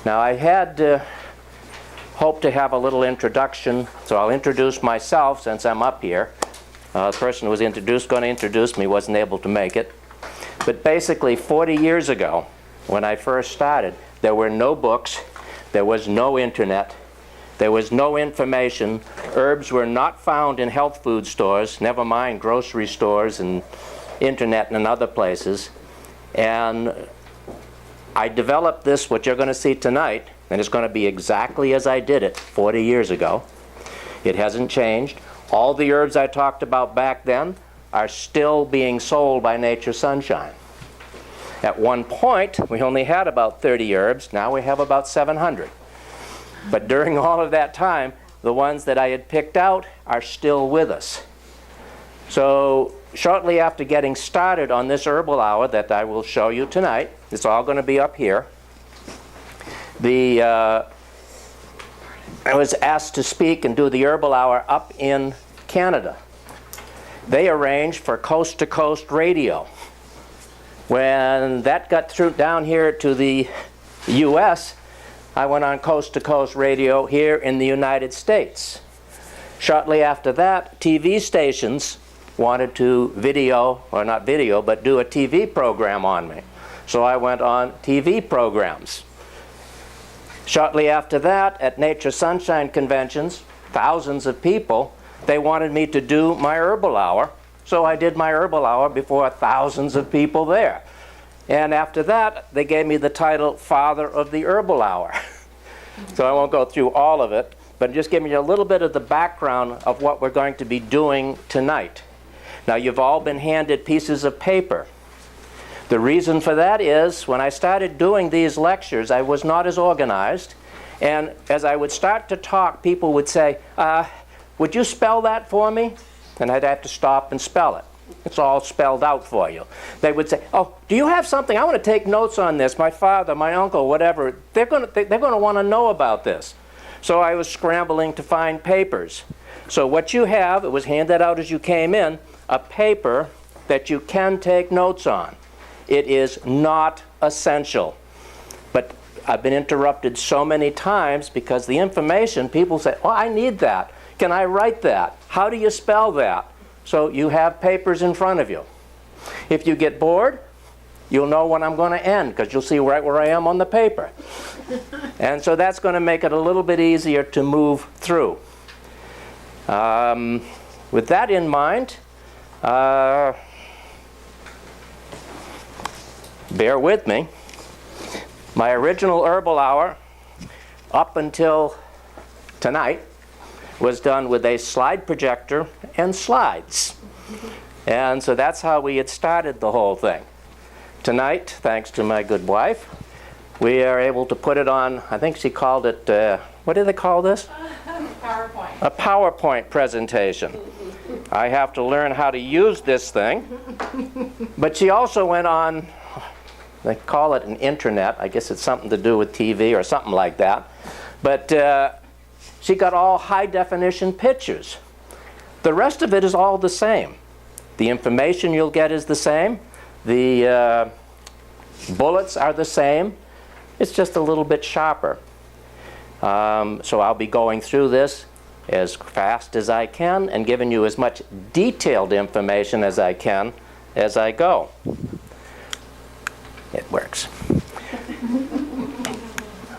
Now I had hoped to have a little introduction, so I'll introduce myself since I'm up here. The person who was going to introduce me wasn't able to make it. But basically 40 years ago, when I first started, there were no books, there was no internet, there was no information. Herbs were not found in health food stores, never mind grocery stores and internet and other places. And I developed this, what you're going to see tonight, and it's going to be exactly as I did it 40 years ago. It hasn't changed. All the herbs I talked about back then are still being sold by Nature Sunshine. At one point, we only had about 30 herbs. Now we have about 700. But during all of that time, the ones that I had picked out are still with us. So shortly after getting started on this herbal hour that I will show you tonight, it's all going to be up here, I was asked to speak and do the herbal hour up in Canada. They arranged for coast-to-coast radio. When that got through down here to the U.S., I went on coast-to-coast radio here in the United States. Shortly after that, TV stations wanted to video, or not video, but do a TV program on me. So I went on TV programs. Shortly after that, at Nature Sunshine conventions, thousands of people, they wanted me to do my herbal hour. So I did my herbal hour before thousands of people there. And after that, they gave me the title Father of the Herbal Hour. So I won't go through all of it, but just give me a little bit of the background of what we're going to be doing tonight. Now, you've all been handed pieces of paper. The reason for that is, when I started doing these lectures, I was not as organized. And as I would start to talk, people would say, would you spell that for me? And I'd have to stop and spell it. It's all spelled out for you. They would say, oh, do you have something? I want to take notes on this. My father, my uncle, whatever, they're going to want to know about this. So I was scrambling to find papers. So what you have, it was handed out as you came in, a paper that you can take notes on. It is not essential. But I've been interrupted so many times because the information, people say, oh, I need that. Can I write that? How do you spell that? So you have papers in front of you. If you get bored, you'll know when I'm going to end, because you'll see right where I am on the paper. And so that's going to make it a little bit easier to move through. With that in mind, bear with me. My original herbal hour, up until tonight, was done with a slide projector and slides. And so that's how we had started the whole thing. Tonight, thanks to my good wife, we are able to put it on, I think she called it, what do they call this? PowerPoint. A PowerPoint presentation. I have to learn how to use this thing. But she also went on, they call it an internet. I guess it's something to do with TV or something like that. But she got all high-definition pictures. The rest of it is all the same. The information you'll get is the same. The bullets are the same. It's just a little bit sharper. So I'll be going through this as fast as I can and giving you as much detailed information as I can as I go. It works.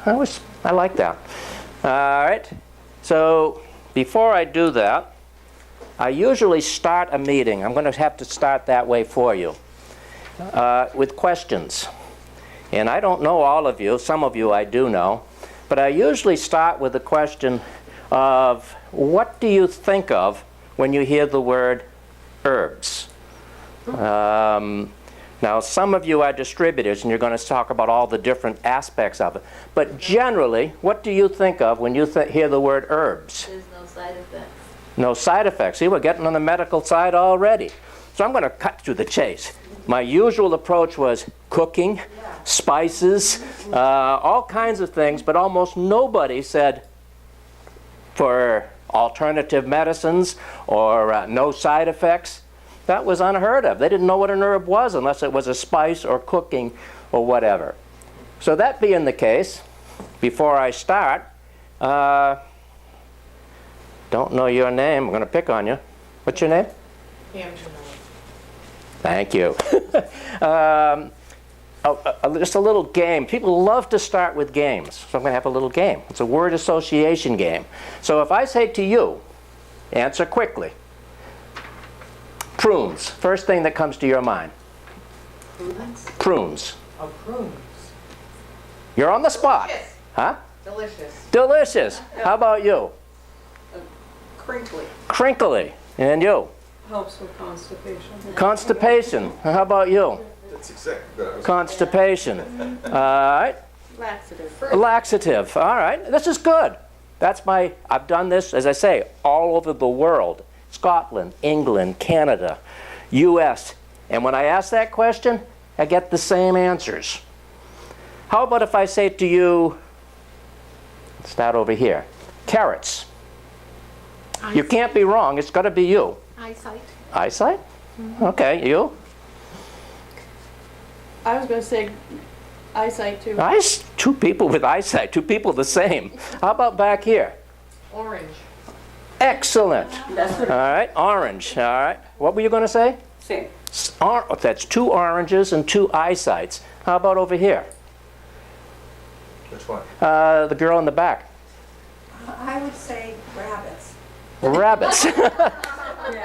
I like that. All right. So before I do that, I usually start a meeting. I'm going to have to start that way for you, with questions. And I don't know all of you. Some of you I do know. But I usually start with the question of, what do you think of when you hear the word herbs? Now, some of you are distributors, and you're going to talk about all the different aspects of it. But generally, what do you think of when you hear the word herbs? There's no side effects. No side effects. See, we're getting on the medical side already. So I'm going to cut to the chase. My usual approach was cooking, spices, all kinds of things, but almost nobody said for alternative medicines or no side effects. That was unheard of. They didn't know what an herb was unless it was a spice or cooking or whatever. So that being the case, before I start, don't know your name. I'm going to pick on you. What's your name? Thank you. Just a little game. People love to start with games, so I'm going to have a little game. It's a word association game. So if I say to you, answer quickly. Prunes. First thing that comes to your mind. Prunes? Prunes. Oh, prunes. You're on the spot. Delicious. Huh? Delicious. Delicious. How about you? Crinkly. Crinkly. And you? Helps with constipation. Constipation. How about you? That's exactly what I was. Constipation. All right. Laxative. Laxative. All right. This is good. I've done this, as I say, all over the world. Scotland, England, Canada, US. And when I ask that question, I get the same answers. How about if I say to you, start over here, carrots. You can't be wrong. It's got to be you. Eyesight. Eyesight? Okay, you? I was going to say eyesight too. Two people with eyesight, two people the same. How about back here? Orange. Excellent. That's what All right, orange. All right. What were you going to say? same. That's two oranges and two eyesights. How about over here? Which one? The girl in the back. I would say rabbits. Rabbits.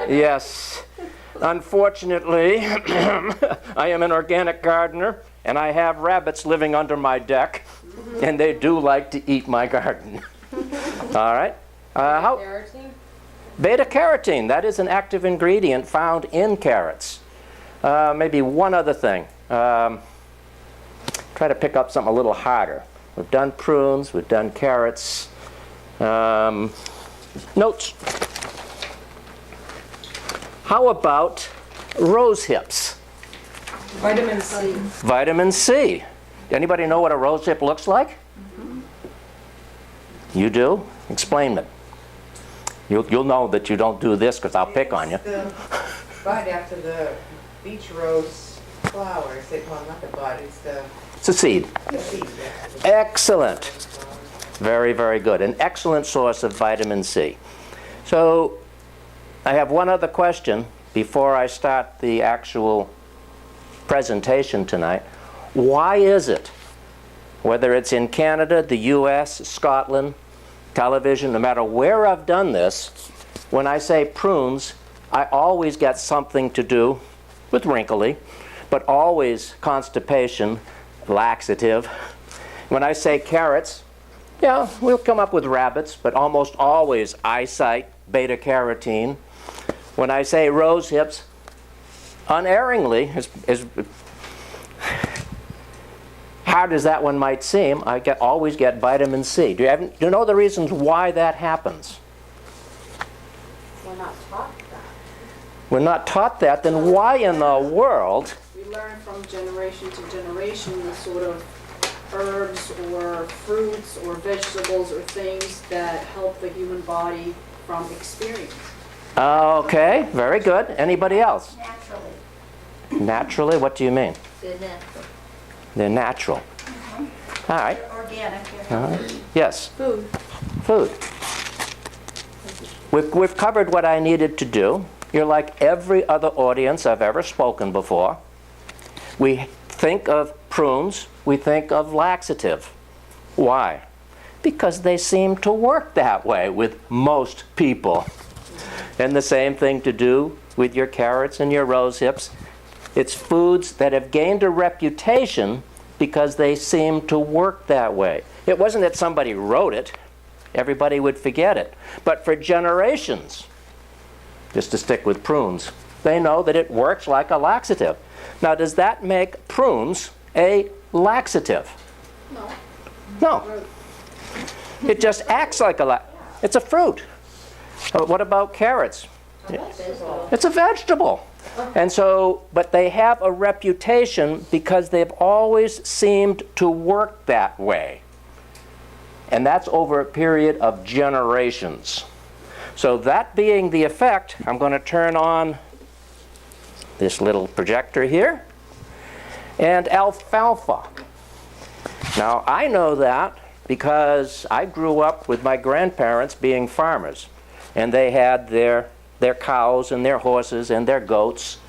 Yes. Unfortunately, I am an organic gardener, and I have rabbits living under my deck, and they do like to eat my garden. All right. Carotene? Beta-carotene, that is an active ingredient found in carrots. Maybe one other thing. Try to pick up something a little harder. We've done prunes, we've done carrots. Notes. How about rose hips? Vitamin C. Vitamin C. Anybody know what a rose hip looks like? You do? Explain it. You'll know that you don't do this because I'll pick on you. It's the bud after the beach rose flowers. Well, not the bud, it's the It's a seed. seed. Excellent. Very, very good. An excellent source of vitamin C. So I have one other question before I start the actual presentation tonight. Why is it, whether it's in Canada, the US, Scotland, television, no matter where I've done this, when I say prunes, I always get something to do with wrinkly, but always constipation, laxative. When I say carrots, yeah, we'll come up with rabbits, but almost always eyesight, beta-carotene. When I say rose hips, unerringly, as hard as that one might seem, I always get vitamin C. Do you know the reasons why that happens? We're not taught that. We're not taught that, then why in the world? We learn from generation to generation the sort of herbs or fruits or vegetables or things that help the human body from experience. Okay, very good. Anybody else? Naturally. Naturally, what do you mean? They're natural. They're natural. All right. Organic. Yes. Food. Food. We've covered what I needed to do. You're like every other audience I've ever spoken before. We think of prunes, we think of laxative. Why? Because they seem to work that way with most people. And the same thing to do with your carrots and your rose hips. It's foods that have gained a reputation because they seem to work that way. It wasn't that somebody wrote it. Everybody would forget it. But for generations, just to stick with prunes, they know that it works like a laxative. Now, does that make prunes a laxative? No. No. It just acts like a it's a fruit. What about carrots? It's a vegetable. And so, but they have a reputation because they've always seemed to work that way. And that's over a period of generations. So that being the effect, I'm going to turn on this little projector here. And alfalfa. Now, I know that because I grew up with my grandparents being farmers, and they had their cows and their horses and their goats.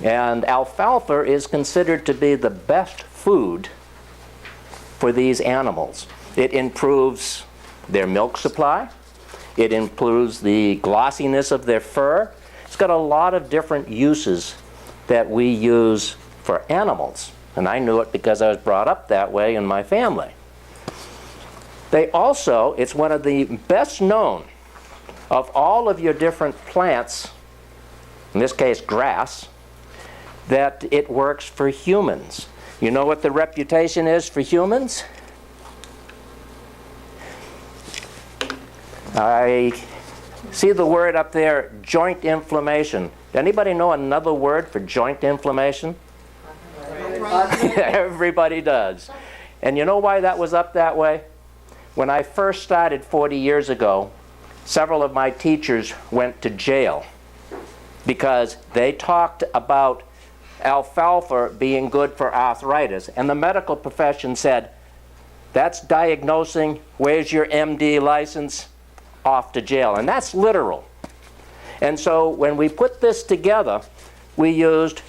And alfalfa is considered to be the best food for these animals. It improves their milk supply. It improves the glossiness of their fur. It's got a lot of different uses that we use for animals. And I knew it because I was brought up that way in my family. They also, it's one of the best known of all of your different plants, in this case grass, that it works for humans. You know what the reputation is for humans? I see the word up there, joint inflammation. Anybody know another word for joint inflammation? Everybody does. And you know why that was up that way? When I first started 40 years ago, several of my teachers went to jail because they talked about alfalfa being good for arthritis. And the medical profession said, that's diagnosing, where's your MD license? Off to jail. And that's literal. And so when we put this together, we used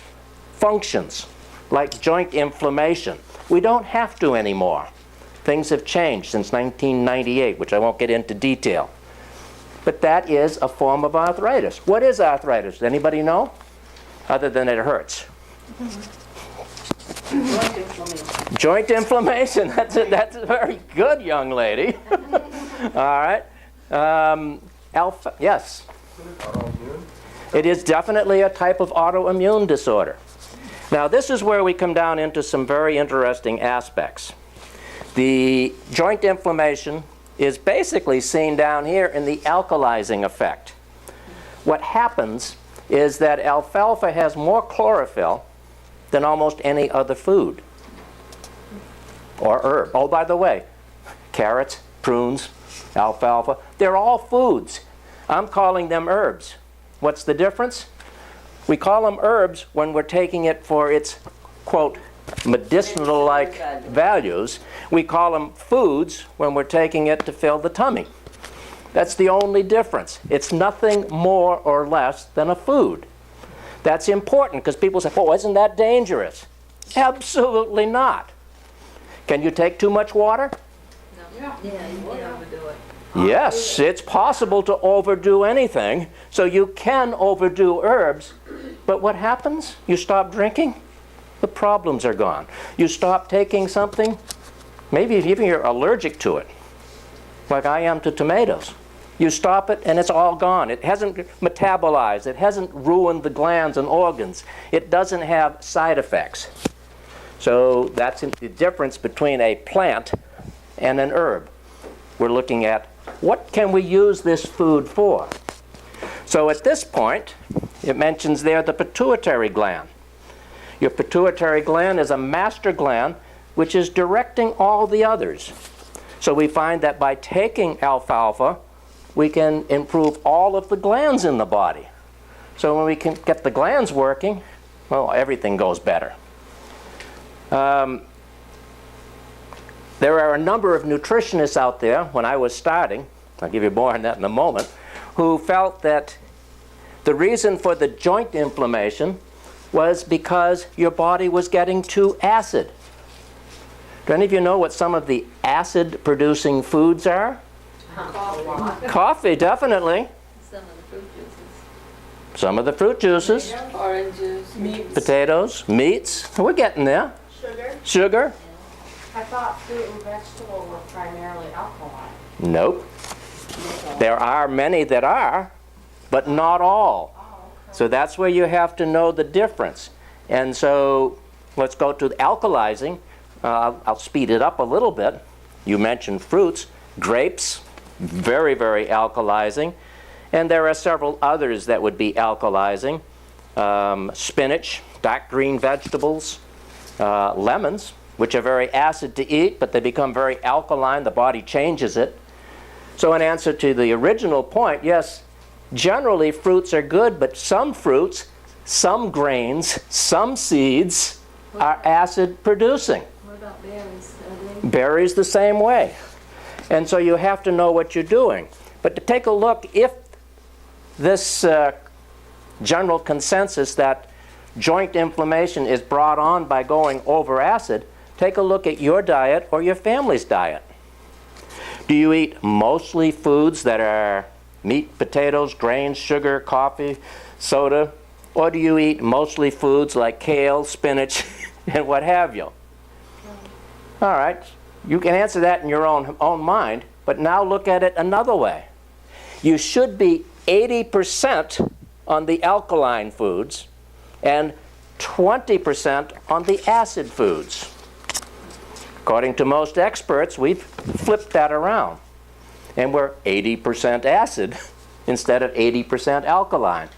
functions like joint inflammation. We don't have to anymore. Things have changed since 1998, which I won't get into detail. But that is a form of arthritis. What is arthritis? Does anybody know? Other than it hurts. Joint inflammation. Joint inflammation. That's very good, young lady. All right. Yes. Autoimmune? It is definitely a type of autoimmune disorder. Now, this is where we come down into some very interesting aspects. The joint inflammation is basically seen down here in the alkalizing effect. What happens is that alfalfa has more chlorophyll than almost any other food or herb. Oh, by the way, carrots, prunes, alfalfa, they're all foods. I'm calling them herbs. What's the difference? We call them herbs when we're taking it for its, quote, medicinal-like values. We call them foods when we're taking it to fill the tummy. That's the only difference. It's nothing more or less than a food. That's important because people say, oh, isn't that dangerous? Absolutely not. Can you take too much water? Yes, it's possible to overdo anything, so you can overdo herbs, but what happens? You stop drinking, the problems are gone. You stop taking something, maybe even you're allergic to it, like I am to tomatoes. You stop it and it's all gone. It hasn't metabolized, it hasn't ruined the glands and organs. It doesn't have side effects. So that's the difference between a plant and an herb. We're looking at what can we use this food for? So at this point, it mentions there the pituitary gland. Your pituitary gland is a master gland which is directing all the others. So we find that by taking alfalfa, we can improve all of the glands in the body. So when we can get the glands working, well, everything goes better. There are a number of nutritionists out there, when I was starting, I'll give you more on that in a moment, who felt that the reason for the joint inflammation was because your body was getting too acid. Do any of you know what some of the acid-producing foods are? Coffee, definitely. Some of the fruit juices. Some of the fruit juices. Oranges. Meats. Potatoes, meats. We're getting there. Sugar. Sugar? I thought fruit and vegetable were primarily alkaline. Nope. There are many that are, but not all. So that's where you have to know the difference. And so let's go to the alkalizing. I'll speed it up a little bit. You mentioned fruits. Grapes, very, very alkalizing. And there are several others that would be alkalizing. Spinach, dark green vegetables, lemons, which are very acid to eat, but they become very alkaline. The body changes it. So in answer to the original point, yes, generally fruits are good, but some fruits, some grains, some seeds are acid producing. What about berries? Berries the same way. And so you have to know what you're doing. But to take a look, if this general consensus that joint inflammation is brought on by going over acid, take a look at your diet or your family's diet. Do you eat mostly foods that are meat, potatoes, grains, sugar, coffee, soda? Or do you eat mostly foods like kale, spinach, and what have you? All right, you can answer that in your own mind, but now look at it another way. You should be 80% on the alkaline foods and 20% on the acid foods. According to most experts, we've flipped that around, and we're 80% acid instead of 80% alkaline.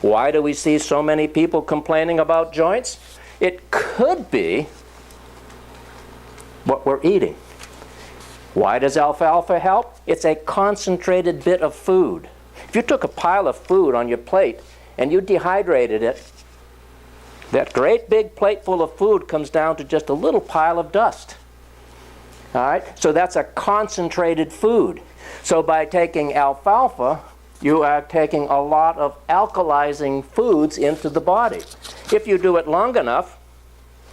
Why do we see so many people complaining about joints? It could be what we're eating. Why does alfalfa help? It's a concentrated bit of food. If you took a pile of food on your plate and you dehydrated it, that great big plate full of food comes down to just a little pile of dust. All right? So that's a concentrated food. So by taking alfalfa, you are taking a lot of alkalizing foods into the body. If you do it long enough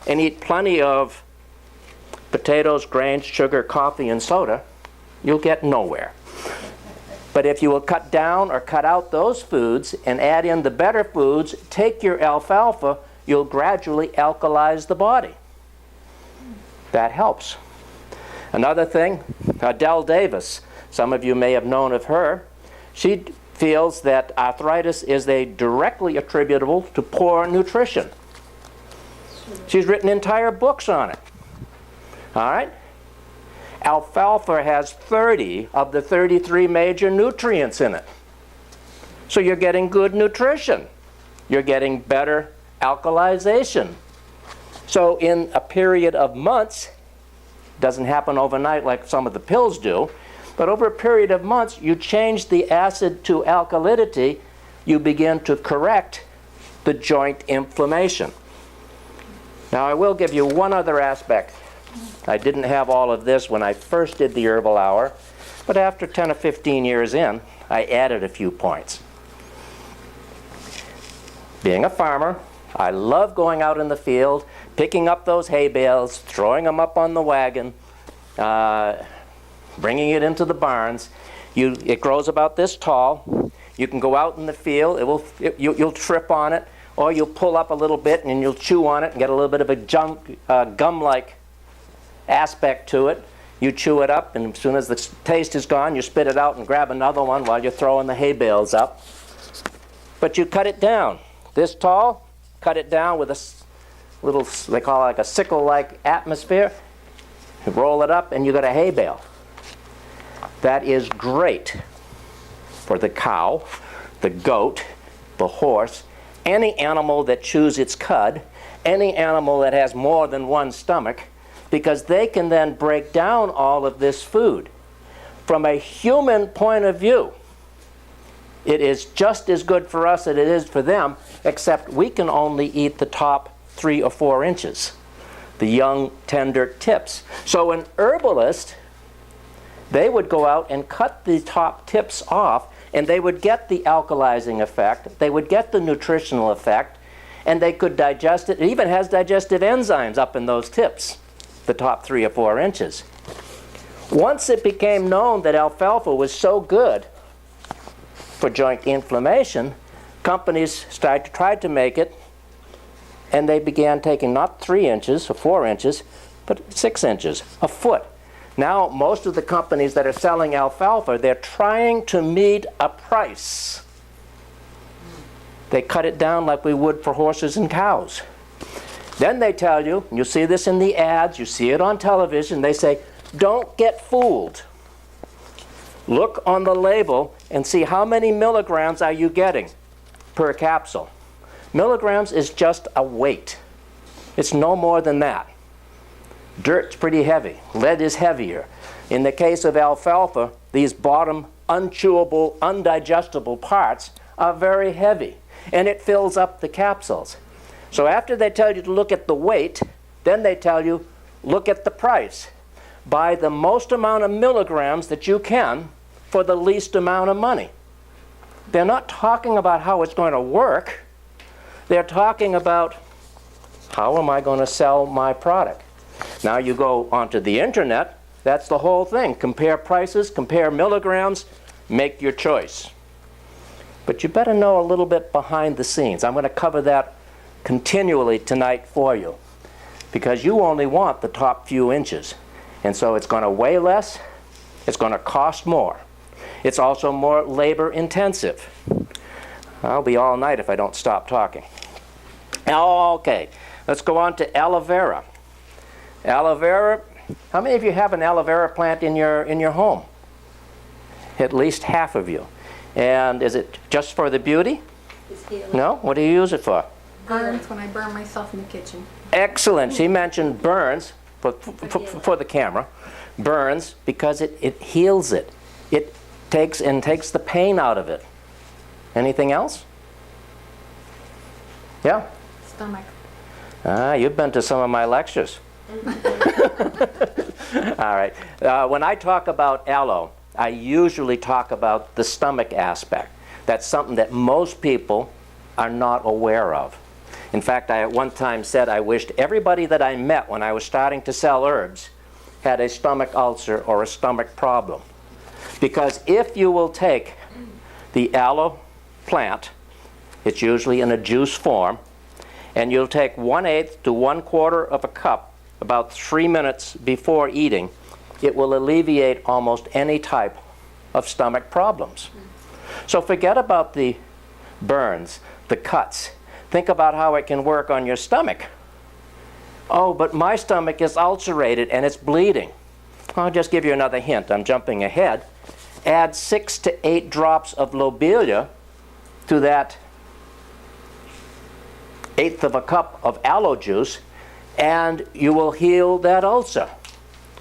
and eat plenty of potatoes, grains, sugar, coffee, and soda, you'll get nowhere. But if you will cut down or cut out those foods and add in the better foods, take your alfalfa, you'll gradually alkalize the body. That helps. Another thing, Adele Davis, some of you may have known of her. She feels that arthritis is directly attributable to poor nutrition. She's written entire books on it. All right? Alfalfa has 30 of the 33 major nutrients in it. So you're getting good nutrition. You're getting better alkalization. So in a period of months, doesn't happen overnight like some of the pills do, but over a period of months, you change the acid to alkalinity, you begin to correct the joint inflammation. Now I will give you one other aspect. I didn't have all of this when I first did the Herbal Hour, but after 10 or 15 years in, I added a few points. Being a farmer, I love going out in the field, picking up those hay bales, throwing them up on the wagon, bringing it into the barns. It grows about this tall. You can go out in the field, you'll trip on it, or you'll pull up a little bit and you'll chew on it and get a little bit of a gum-like aspect to it. You chew it up, and as soon as the taste is gone, you spit it out and grab another one while you're throwing the hay bales up. But you cut it down. This tall, cut it down with a little, they call it like a sickle-like atmosphere. You roll it up and you got a hay bale. That is great for the cow, the goat, the horse, any animal that chews its cud, any animal that has more than one stomach, because they can then break down all of this food. From a human point of view, it is just as good for us as it is for them, except we can only eat the top 3 or 4 inches, the young, tender tips. So an herbalist, they would go out and cut the top tips off, and they would get the alkalizing effect, they would get the nutritional effect, and they could digest it. It even has digestive enzymes up in those tips, the top 3 or 4 inches. Once it became known that alfalfa was so good for joint inflammation, companies tried to make it, and they began taking not 3 inches or 4 inches, but 6 inches, a foot. Now, most of the companies that are selling alfalfa, they're trying to meet a price. They cut it down like we would for horses and cows. Then they tell you, you see this in the ads, you see it on television, they say, don't get fooled. Look on the label and see how many milligrams are you getting per capsule. Milligrams is just a weight. It's no more than that. Dirt's pretty heavy. Lead is heavier. In the case of alfalfa, these bottom unchewable, undigestible parts are very heavy, and it fills up the capsules. So after they tell you to look at the weight, then they tell you, look at the price. buy the most amount of milligrams that you can for the least amount of money. They're not talking about how it's going to work. They're talking about, how am I going to sell my product? Now you go onto the internet, that's the whole thing. Compare prices, compare milligrams, make your choice. But you better know a little bit behind the scenes. I'm going to cover that continually tonight for you, because you only want the top few inches. And so it's going to weigh less, it's going to cost more. It's also more labor intensive. I'll be all night if I don't stop talking. Okay, let's go on to aloe vera. Aloe vera, how many of you have an aloe vera plant in your home? At least half of you. And is it just for the beauty? It's healing. No? What do you use it for? Burns when I burn myself in the kitchen. Excellent. She mentioned burns for the camera. Burns because it heals it. It takes the pain out of it. Anything else? Yeah? Stomach. You've been to some of my lectures. All right. When I talk about aloe, I usually talk about the stomach aspect. That's something that most people are not aware of. In fact, I at one time said I wished everybody that I met when I was starting to sell herbs had a stomach ulcer or a stomach problem. Because if you will take the aloe plant, it's usually in a juice form, and you'll take 1/8 to 1/4 of a cup about 3 minutes before eating, it will alleviate almost any type of stomach problems. So forget about the burns, the cuts. Think about how it can work on your stomach. Oh, but my stomach is ulcerated and it's bleeding. I'll just give you another hint. I'm jumping ahead. Add 6 to 8 drops of lobelia to that 1/8 of a cup of aloe juice, and you will heal that ulcer.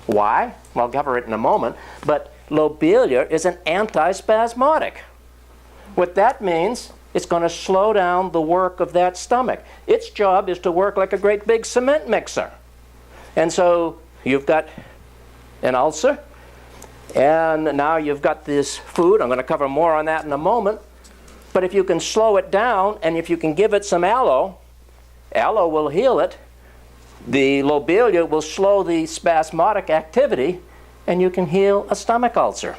Why? Well, I'll cover it in a moment, but lobelia is an antispasmodic. What that means, it's going to slow down the work of that stomach. Its job is to work like a great big cement mixer. And so you've got an ulcer, and now you've got this food. I'm going to cover more on that in a moment. But if you can slow it down, and if you can give it some aloe, aloe will heal it. The lobelia will slow the spasmodic activity, and you can heal a stomach ulcer.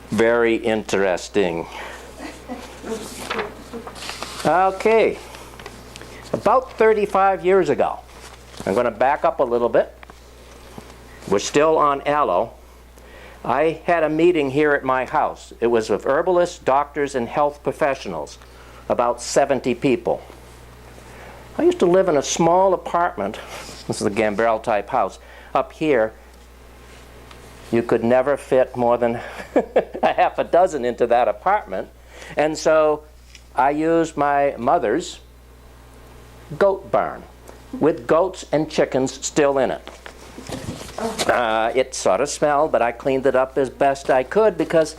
Very interesting. Okay. About 35 years ago, I'm going to back up a little bit. We're still on aloe. I had a meeting here at my house. It was of herbalists, doctors, and health professionals, about 70 people. I used to live in a small apartment. This is a Gambrel type house. Up here, you could never fit more than a half a dozen into that apartment. And so I used my mother's goat barn with goats and chickens still in it. It sort of smelled, but I cleaned it up as best I could because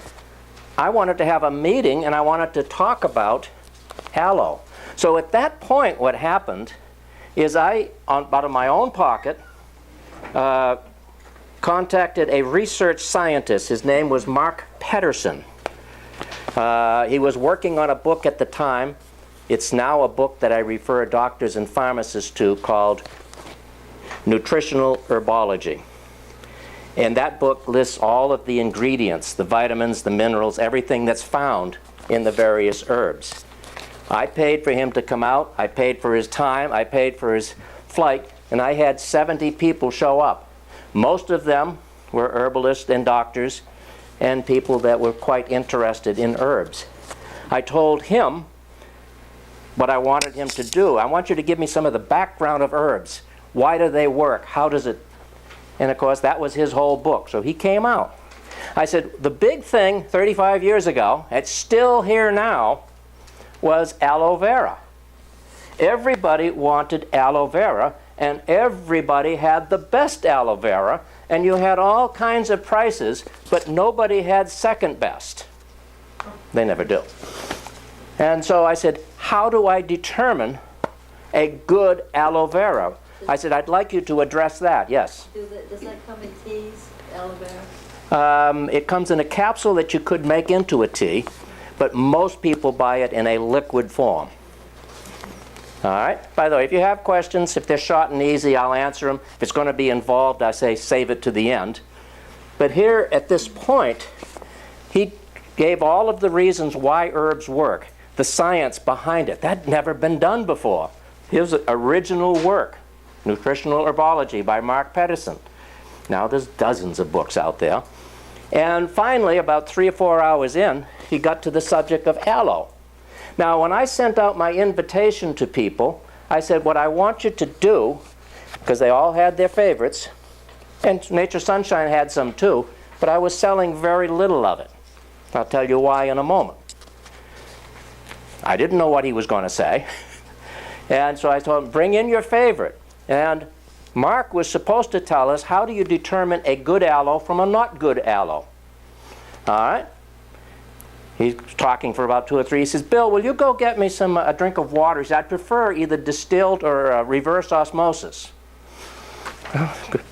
I wanted to have a meeting and I wanted to talk about aloe. So at that point, what happened is I, out of my own pocket, contacted a research scientist. His name was Mark Pedersen. He was working on a book at the time. It's now a book that I refer doctors and pharmacists to called Nutritional Herbology. And that book lists all of the ingredients, the vitamins, the minerals, everything that's found in the various herbs. I paid for him to come out. I paid for his time. I paid for his flight. And I had 70 people show up. Most of them were herbalists and doctors and people that were quite interested in herbs. I told him what I wanted him to do. I want you to give me some of the background of herbs. Why do they work? How does it? And of course, that was his whole book. So he came out. I said, the big thing 35 years ago, it's still here now, was aloe vera. Everybody wanted aloe vera, and everybody had the best aloe vera, and you had all kinds of prices, but nobody had second best. They never do. And so I said, how do I determine a good aloe vera? I said, I'd like you to address that, yes. Does that come in teas, aloe vera? It comes in a capsule that you could make into a tea, but most people buy it in a liquid form. All right? By the way, if you have questions, if they're short and easy, I'll answer them. If it's going to be involved, I say save it to the end. But here at this point, he gave all of the reasons why herbs work, the science behind it. That had never been done before. His original work, Nutritional Herbology by Mark Pedersen. Now there's dozens of books out there. And finally, about 3 or 4 hours in, he got to the subject of aloe. Now, when I sent out my invitation to people, I said, what I want you to do, because they all had their favorites, and Nature Sunshine had some too, but I was selling very little of it. I'll tell you why in a moment. I didn't know what he was going to say. And so I told him, bring in your favorite. And Mark was supposed to tell us, how do you determine a good aloe from a not good aloe? All right? He's talking for about 2 or 3. He says, Bill, will you go get me a drink of water? He said, I'd prefer either distilled or reverse osmosis. Oh, good.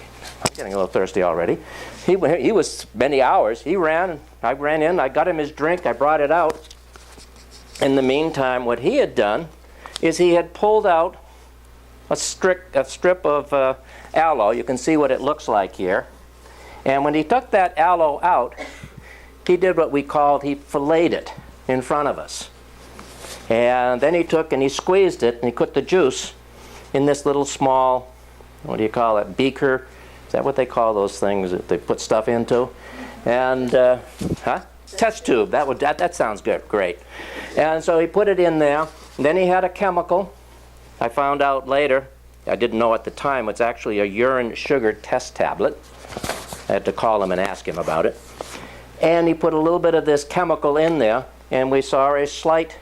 I'm getting a little thirsty already. He was many hours. He ran. I ran in. I got him his drink. I brought it out. In the meantime, what he had done is he had pulled out a strip of aloe. You can see what it looks like here. And when he took that aloe out, he did what he filleted it in front of us. And then he took and he squeezed it and he put the juice in this little small, what do you call it, beaker? Is that what they call those things that they put stuff into? And, test tube. That sounds good. Great. And so he put it in there. And then he had a chemical. I found out later, I didn't know at the time, it's actually a urine sugar test tablet. I had to call him and ask him about it. And he put a little bit of this chemical in there, and we saw a slight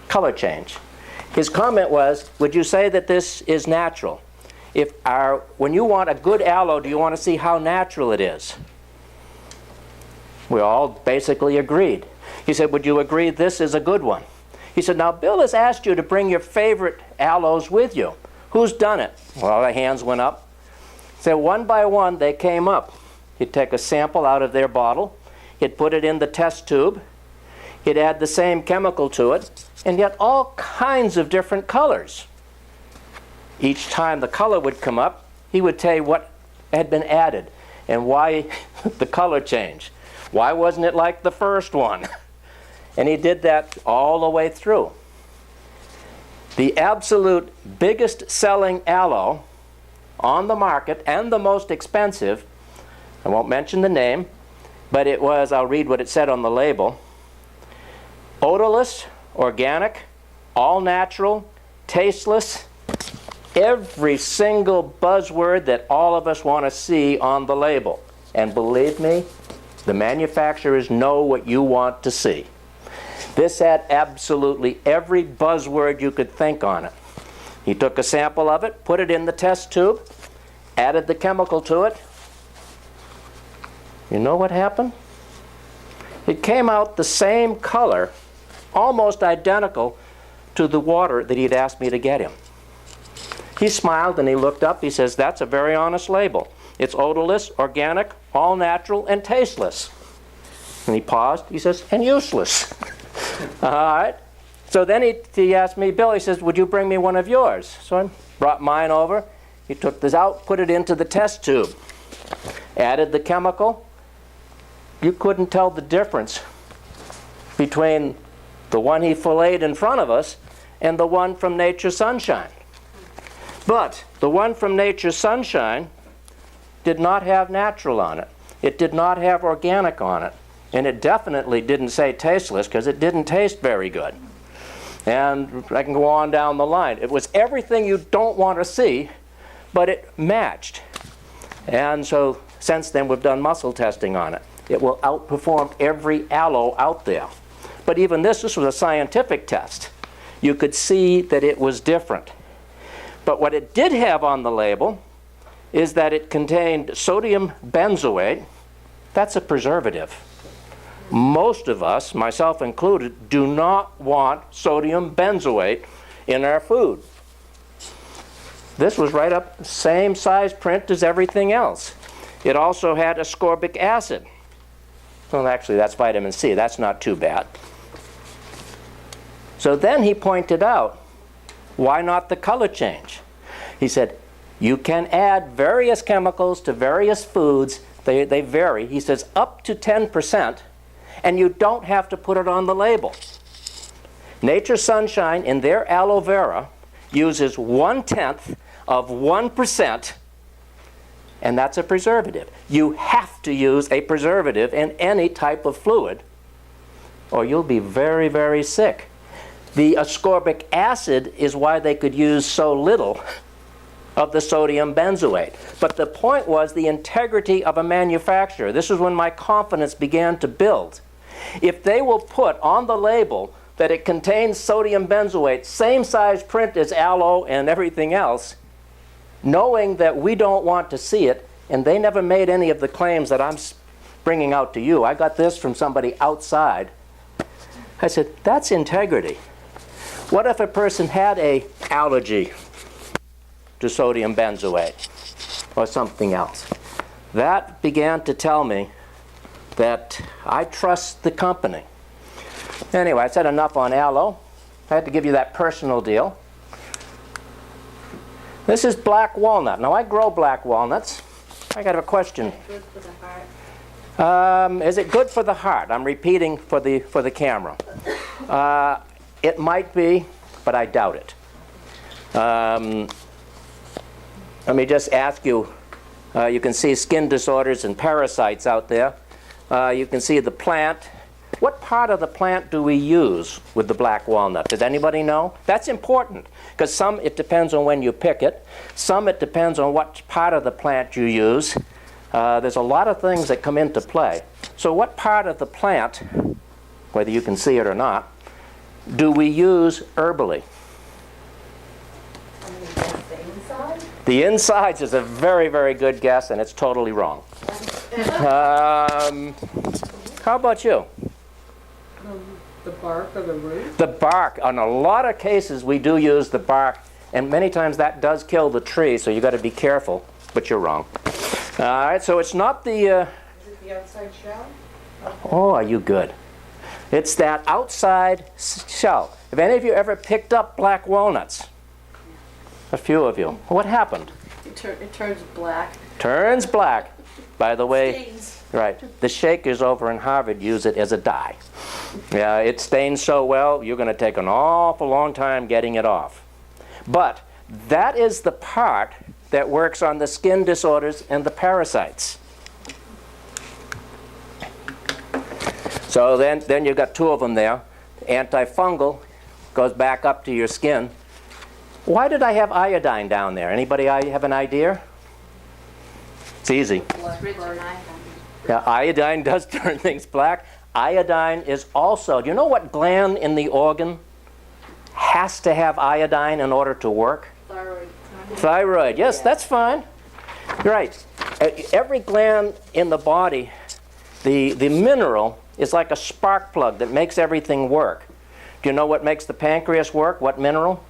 color change. His comment was, would you say that this is natural? When you want a good aloe, do you want to see how natural it is? We all basically agreed. He said, would you agree this is a good one? He said, now Bill has asked you to bring your favorite aloes with you. Who's done it? Well, the hands went up. So one by one, they came up. He'd take a sample out of their bottle. He'd put it in the test tube. He'd add the same chemical to it, and yet all kinds of different colors. Each time the color would come up, he would tell you what had been added and why the color changed. Why wasn't it like the first one? And he did that all the way through. The absolute biggest selling aloe on the market and the most expensive, I won't mention the name, but it was, I'll read what it said on the label, odorless, organic, all natural, tasteless, every single buzzword that all of us want to see on the label. And believe me, the manufacturers know what you want to see. This had absolutely every buzzword you could think on it. He took a sample of it, put it in the test tube, added the chemical to it. You know what happened? It came out the same color, almost identical to the water that he'd asked me to get him. He smiled and he looked up. He says, that's a very honest label. It's odorless, organic, all natural, and tasteless. And he paused. He says, and useless. All right. So then he asked me, Bill, he says, would you bring me one of yours? So I brought mine over. He took this out, put it into the test tube, added the chemical. You couldn't tell the difference between the one he filleted in front of us and the one from Nature Sunshine. But the one from Nature Sunshine did not have natural on it. It did not have organic on it. And it definitely didn't say tasteless because it didn't taste very good. And I can go on down the line. It was everything you don't want to see, but it matched. And so since then we've done muscle testing on it. It will outperform every aloe out there. But even this was a scientific test. You could see that it was different. But what it did have on the label is that it contained sodium benzoate. That's a preservative. Most of us, myself included, do not want sodium benzoate in our food. this was right up, same size print as everything else. It also had ascorbic acid. Well, actually, that's vitamin C. That's not too bad. So then he pointed out, why not the color change? He said, you can add various chemicals to various foods. They vary. He says up to 10%, and you don't have to put it on the label. Nature Sunshine, in their aloe vera, uses 1/10 of 1%, and that's a preservative. You have to use a preservative in any type of fluid, or you'll be very, very sick. The ascorbic acid is why they could use so little of the sodium benzoate. But the point was the integrity of a manufacturer. This is when my confidence began to build. If they will put on the label that it contains sodium benzoate, same size print as aloe and everything else, knowing that we don't want to see it, and they never made any of the claims that I'm bringing out to you. I got this from somebody outside. I said, that's integrity. What if a person had an allergy to sodium benzoate or something else? That began to tell me that I trust the company. Anyway, I said enough on aloe. I had to give you that personal deal. This is black walnut. Now, I grow black walnuts. I got a question. Good for the heart. Is it good for the heart? I'm repeating for the camera. It might be, but I doubt it. Let me just ask you, you can see skin disorders and parasites out there. You can see the plant. What part of the plant do we use with the black walnut? Does anybody know? That's important, because some it depends on when you pick it. Some it depends on what part of the plant you use. There's a lot of things that come into play. So what part of the plant, whether you can see it or not, do we use herbally? The inside? The insides is a very, very good guess, and it's totally wrong. How about you? The bark or the root? The bark. On a lot of cases, we do use the bark, and many times that does kill the tree, so you've got to be careful, but you're wrong. All right, so it's not the... Is it the outside shell? Oh, are you good? It's that outside shell. Have any of you ever picked up black walnuts? A few of you. What happened? It turns black. Turns black. By the way, Stains. right, the Shakers over in Harvard use it as a dye. Yeah, it stains so well, you're going to take an awful long time getting it off. But that is the part that works on the skin disorders and the parasites. So then you've got two of them there. Antifungal goes back up to your skin. Why did I have iodine down there? Anybody have an idea? It's easy. It's rich in iodine. Yeah, iodine does turn things black. Iodine is also, do you know what gland in the organ has to have iodine in order to work? Thyroid. Thyroid, yes, that's fine. Right. Every gland in the body, the mineral is like a spark plug that makes everything work. Do you know what makes the pancreas work? What mineral?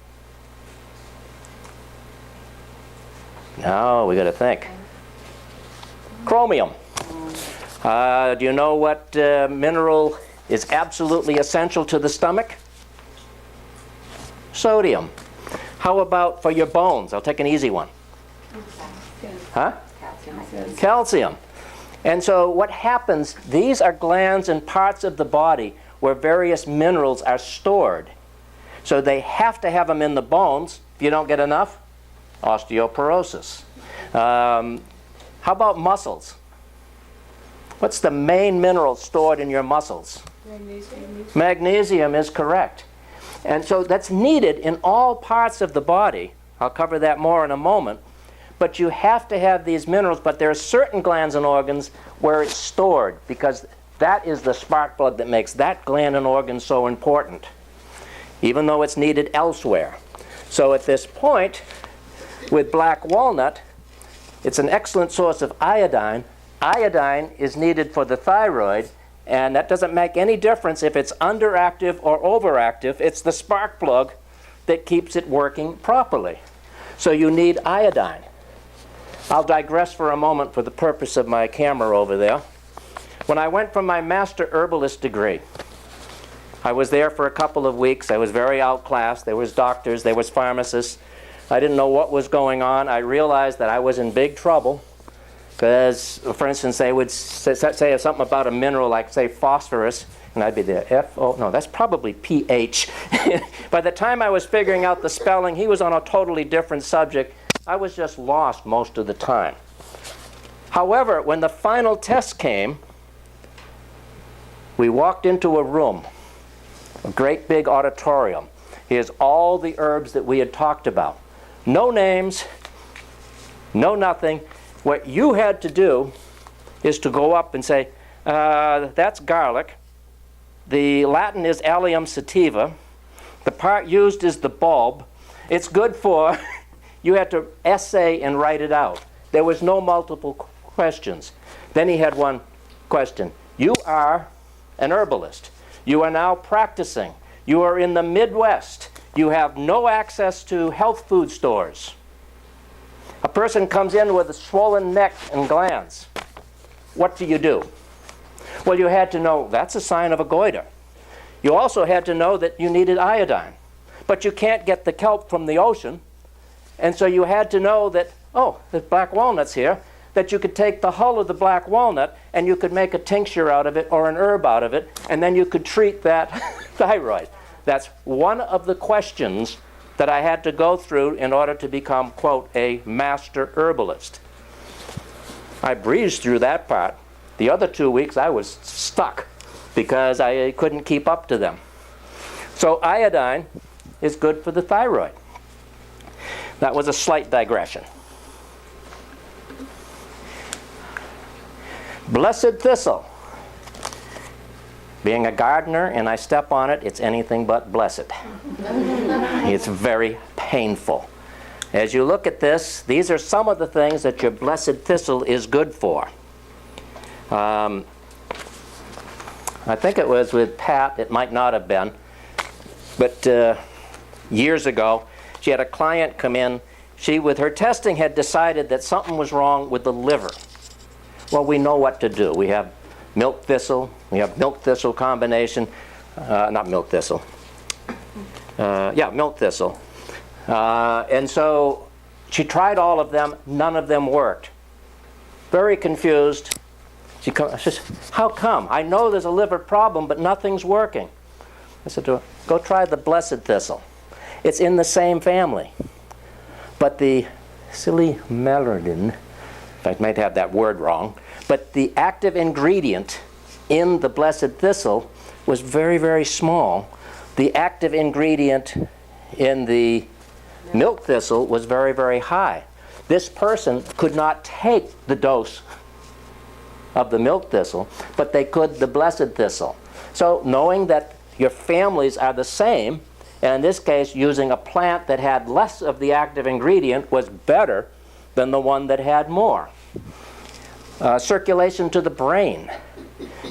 No, we got to think. Chromium. Do you know what mineral is absolutely essential to the stomach? Sodium. How about for your bones? I'll take an easy one. Huh? Calcium. And so what happens, these are glands and parts of the body where various minerals are stored. So they have to have them in the bones. If you don't get enough, osteoporosis. How about muscles? What's the main mineral stored in your muscles? Magnesium. Magnesium is correct. And so that's needed in all parts of the body. I'll cover that more in a moment. But you have to have these minerals, but there are certain glands and organs where it's stored, because that is the spark plug that makes that gland and organ so important, even though it's needed elsewhere. So at this point, with black walnut, it's an excellent source of iodine. Iodine is needed for the thyroid, and that doesn't make any difference if it's underactive or overactive. It's the spark plug that keeps it working properly. So you need iodine. I'll digress for a moment for the purpose of my camera over there. When I went for my Master Herbalist degree, I was there for a couple of weeks. I was very outclassed. There was doctors, there was pharmacists. I didn't know what was going on. I realized that I was in big trouble because, for instance, they would say something about a mineral like, say, phosphorus, and I'd be there, no, that's probably pH. By the time I was figuring out the spelling, he was on a totally different subject. I was just lost most of the time. However, when the final test came, we walked into a room, a great big auditorium. Here's all the herbs that we had talked about. No names, no nothing. What you had to do is to go up and say, that's garlic. The Latin is Allium sativa. The part used is the bulb. It's good for, you had to essay and write it out. There was no multiple questions. Then he had one question. You are an herbalist. You are now practicing. You are in the Midwest. You have no access to health food stores. A person comes in with a swollen neck and glands. What do you do? Well, you had to know that's a sign of a goiter. You also had to know that you needed iodine. But you can't get the kelp from the ocean. And so you had to know that, oh, there's black walnuts here, that you could take the hull of the black walnut and you could make a tincture out of it or an herb out of it, and then you could treat that thyroid. That's one of the questions that I had to go through in order to become, quote, a master herbalist. I breezed through that part. The other 2 weeks I was stuck because I couldn't keep up to them. So iodine is good for the thyroid. That was a slight digression. Blessed thistle. Being a gardener and I step on it, it's anything but blessed. It's very painful. As you look at this, these are some of the things that your blessed thistle is good for. I think it was with Pat, it might not have been, but years ago, she had a client come in. She, with her testing, had decided that something was wrong with the liver. Well, we know what to do. We have milk thistle, we have milk thistle combination, not milk thistle, milk thistle. And so she tried all of them, none of them worked. Very confused. She says, how come? I know there's a liver problem, but nothing's working. I said to her, go try the blessed thistle. It's in the same family. But the silymaridin, I might have that word wrong, but the active ingredient in the blessed thistle was very, very small. The active ingredient in the milk thistle was very, very high. This person could not take the dose of the milk thistle, but they could the blessed thistle. So knowing that your families are the same, and in this case using a plant that had less of the active ingredient was better than the one that had more. Circulation to the brain.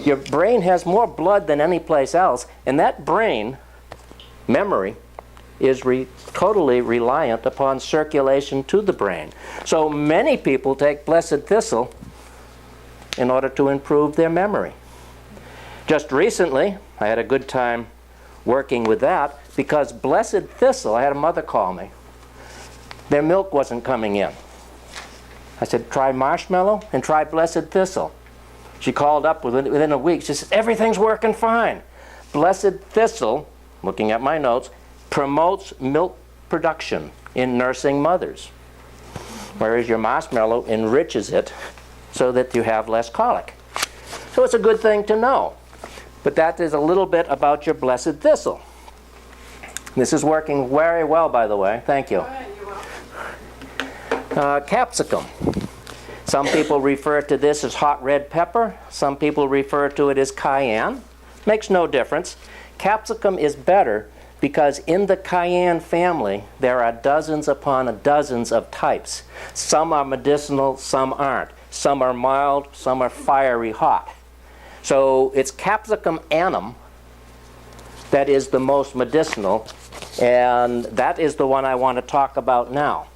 Your brain has more blood than any place else, and that brain memory is totally reliant upon circulation to the brain. So many people take blessed thistle in order to improve their memory. Just recently, I had a good time working with that because blessed thistle, I had a mother call me. Their milk wasn't coming in. I said, try marshmallow and try blessed thistle. She called up within a week. She said, everything's working fine. Blessed thistle, looking at my notes, promotes milk production in nursing mothers, whereas your marshmallow enriches it so that you have less colic. So it's a good thing to know. But that is a little bit about your blessed thistle. This is working very well, by the way. Thank you. Capsicum. Some people refer to this as hot red pepper. Some people refer to it as cayenne. Makes no difference. Capsicum is better because in the cayenne family, there are dozens upon dozens of types. Some are medicinal, some aren't. Some are mild, some are fiery hot. So it's Capsicum annum that is the most medicinal, and that is the one I want to talk about now.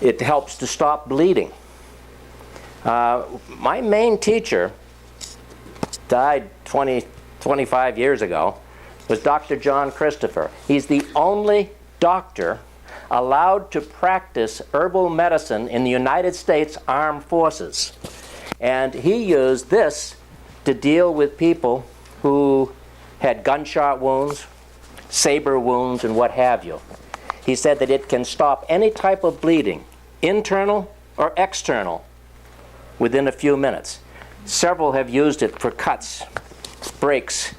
It helps to stop bleeding. My main teacher died 25 years ago, was Dr. John Christopher. He's the only doctor allowed to practice herbal medicine in the United States Armed Forces. And he used this to deal with people who had gunshot wounds, saber wounds, and what have you. He said that it can stop any type of bleeding, internal or external, within a few minutes. Several have used it for cuts, breaks,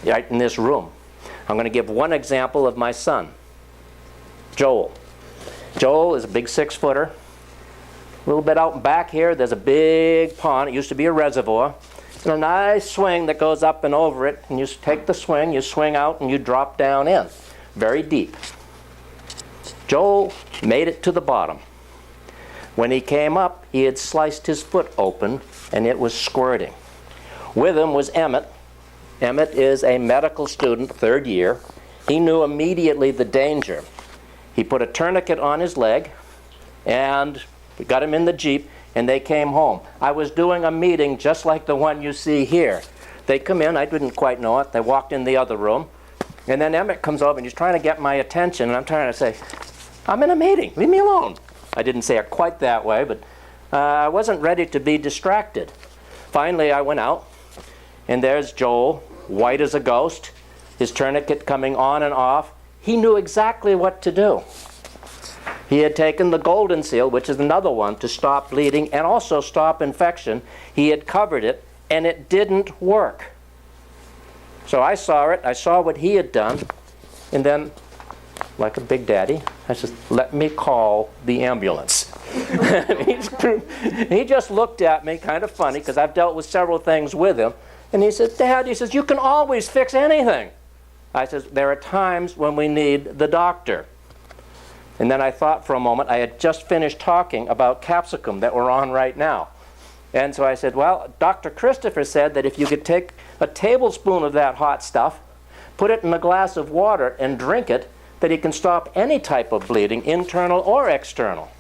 right in this room. I'm going to give one example of my son, Joel. Joel is a big 6-footer. A little bit out back here, there's a big pond. It used to be a reservoir. And a nice swing that goes up and over it. And you take the swing, you swing out, and you drop down in. Very deep. Joel made it to the bottom. When he came up, he had sliced his foot open, and it was squirting. With him was Emmett. Emmett is a medical student, 3rd year. He knew immediately the danger. He put a tourniquet on his leg, and we got him in the Jeep, and they came home. I was doing a meeting just like the one you see here. They come in, I didn't quite know it. They walked in the other room, and then Emmett comes over, and he's trying to get my attention, and I'm trying to say, I'm in a meeting, leave me alone. I didn't say it quite that way, but I wasn't ready to be distracted. Finally, I went out, and there's Joel, white as a ghost, his tourniquet coming on and off. He knew exactly what to do. He had taken the golden seal, which is another one, to stop bleeding and also stop infection. He had covered it, and it didn't work. So I saw it, I saw what he had done, and then, like a big daddy, I said, let me call the ambulance. He just looked at me kind of funny, because I've dealt with several things with him, and he said, Dad, he says, you can always fix anything. I said, there are times when we need the doctor. And then I thought for a moment, I had just finished talking about capsicum that we're on right now. And so I said, well, Dr. Christopher said that if you could take a tablespoon of that hot stuff, put it in a glass of water and drink it, that he can stop any type of bleeding, internal or external.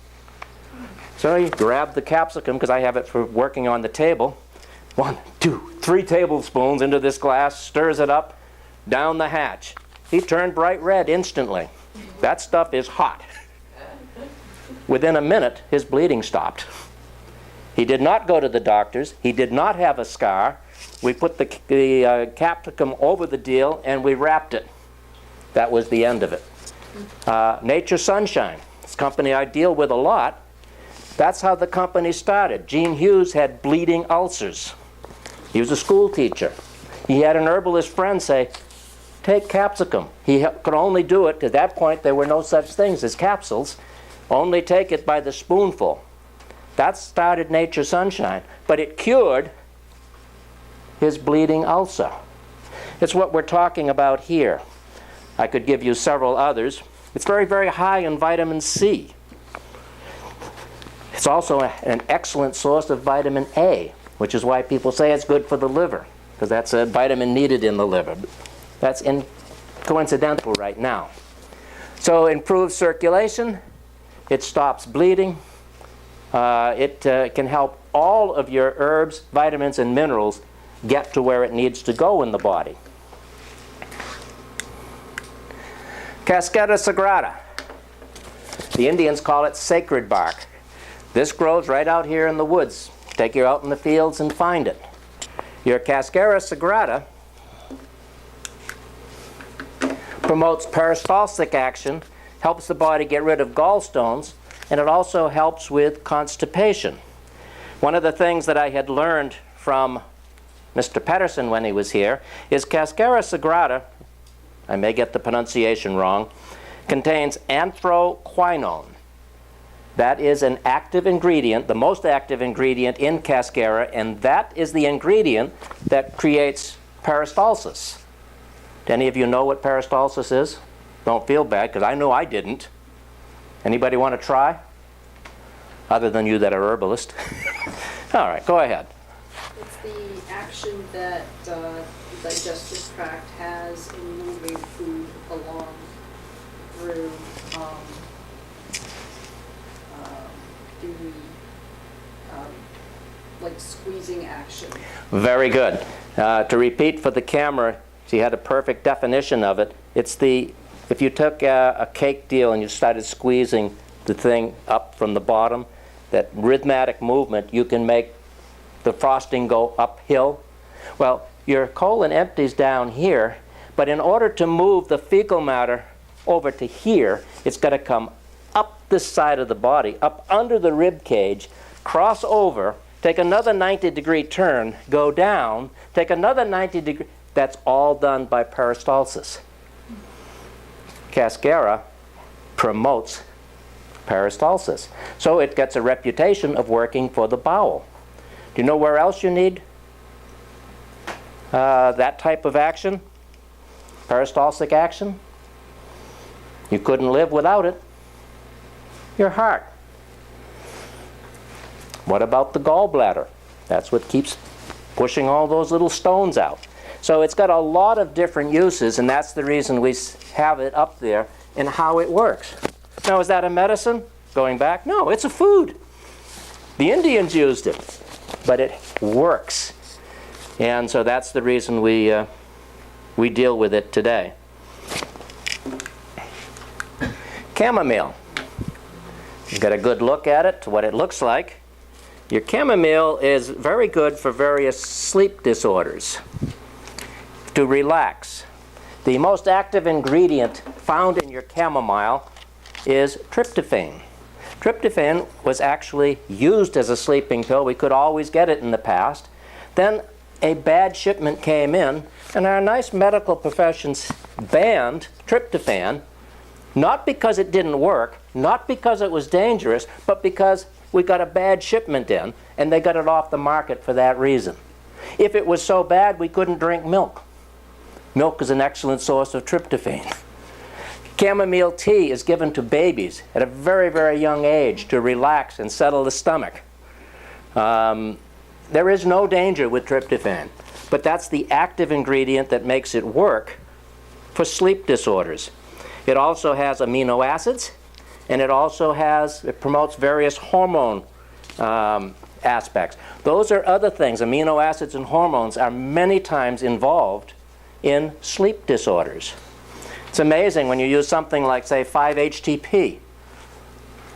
So he grabbed the capsicum, because I have it for working on the table. 1, 2, 3 tablespoons into this glass, stirs it up, down the hatch. He turned bright red instantly. That stuff is hot. Within a minute, his bleeding stopped. He did not go to the doctors. He did not have a scar. We put the capsicum over the deal, and we wrapped it. That was the end of it. Nature Sunshine, this company I deal with a lot, that's how the company started. Gene Hughes had bleeding ulcers. He was a school teacher. He had an herbalist friend say, take capsicum. He could only do it, at that point there were no such things as capsules, only take it by the spoonful. That started Nature Sunshine, but it cured his bleeding ulcer. It's what we're talking about here. I could give you several others. It's very, very high in vitamin C. It's also an excellent source of vitamin A, which is why people say it's good for the liver, because that's a vitamin needed in the liver. That's coincidental right now. So improves circulation, it stops bleeding, it can help all of your herbs, vitamins, and minerals get to where it needs to go in the body. Cascara sagrada. The Indians call it sacred bark. This grows right out here in the woods. Take you out in the fields and find it. Your Cascara sagrada promotes peristaltic action, helps the body get rid of gallstones, and it also helps with constipation. One of the things that I had learned from Mr. Pedersen when he was here is Cascara sagrada, I may get the pronunciation wrong, contains anthraquinone. That is an active ingredient, the most active ingredient in Cascara, and that is the ingredient that creates peristalsis. Do any of you know what peristalsis is? Don't feel bad, because I know I didn't. Anybody want to try? Other than you that are herbalist. All right, go ahead. It's the action that the digestive tract has in moving food along through the, like squeezing action? Very good. To repeat for the camera, she had a perfect definition of it. It's the, if you took a cake deal and you started squeezing the thing up from the bottom, that rhythmic movement, you can make the frosting go uphill. Well, your colon empties down here, but in order to move the fecal matter over to here, it's got to come up this side of the body, up under the rib cage, cross over, take another 90-degree turn, go down, take another 90-degree. That's all done by peristalsis. Cascara promotes peristalsis. So it gets a reputation of working for the bowel. Do you know where else you need that type of action? Peristaltic action? You couldn't live without it. Your heart. What about the gallbladder? That's what keeps pushing all those little stones out. So it's got a lot of different uses, and that's the reason we have it up there and how it works. Now, is that a medicine? Going back? No, it's a food. The Indians used it, but it works. And so that's the reason we deal with it today. Chamomile. You've got a good look at it, what it looks like. Your chamomile is very good for various sleep disorders. To relax. The most active ingredient found in your chamomile is tryptophan. Tryptophan was actually used as a sleeping pill. We could always get it in the past. Then a bad shipment came in, and our nice medical professions banned tryptophan, not because it didn't work, not because it was dangerous, but because we got a bad shipment in, and they got it off the market for that reason. If it was so bad, we couldn't drink milk. Milk is an excellent source of tryptophan. Chamomile tea is given to babies at a very, very young age to relax and settle the stomach. There is no danger with tryptophan, but that's the active ingredient that makes it work for sleep disorders. It also has amino acids, and it promotes various hormone aspects. Those are other things. Amino acids and hormones are many times involved in sleep disorders. It's amazing when you use something like, say, 5-HTP.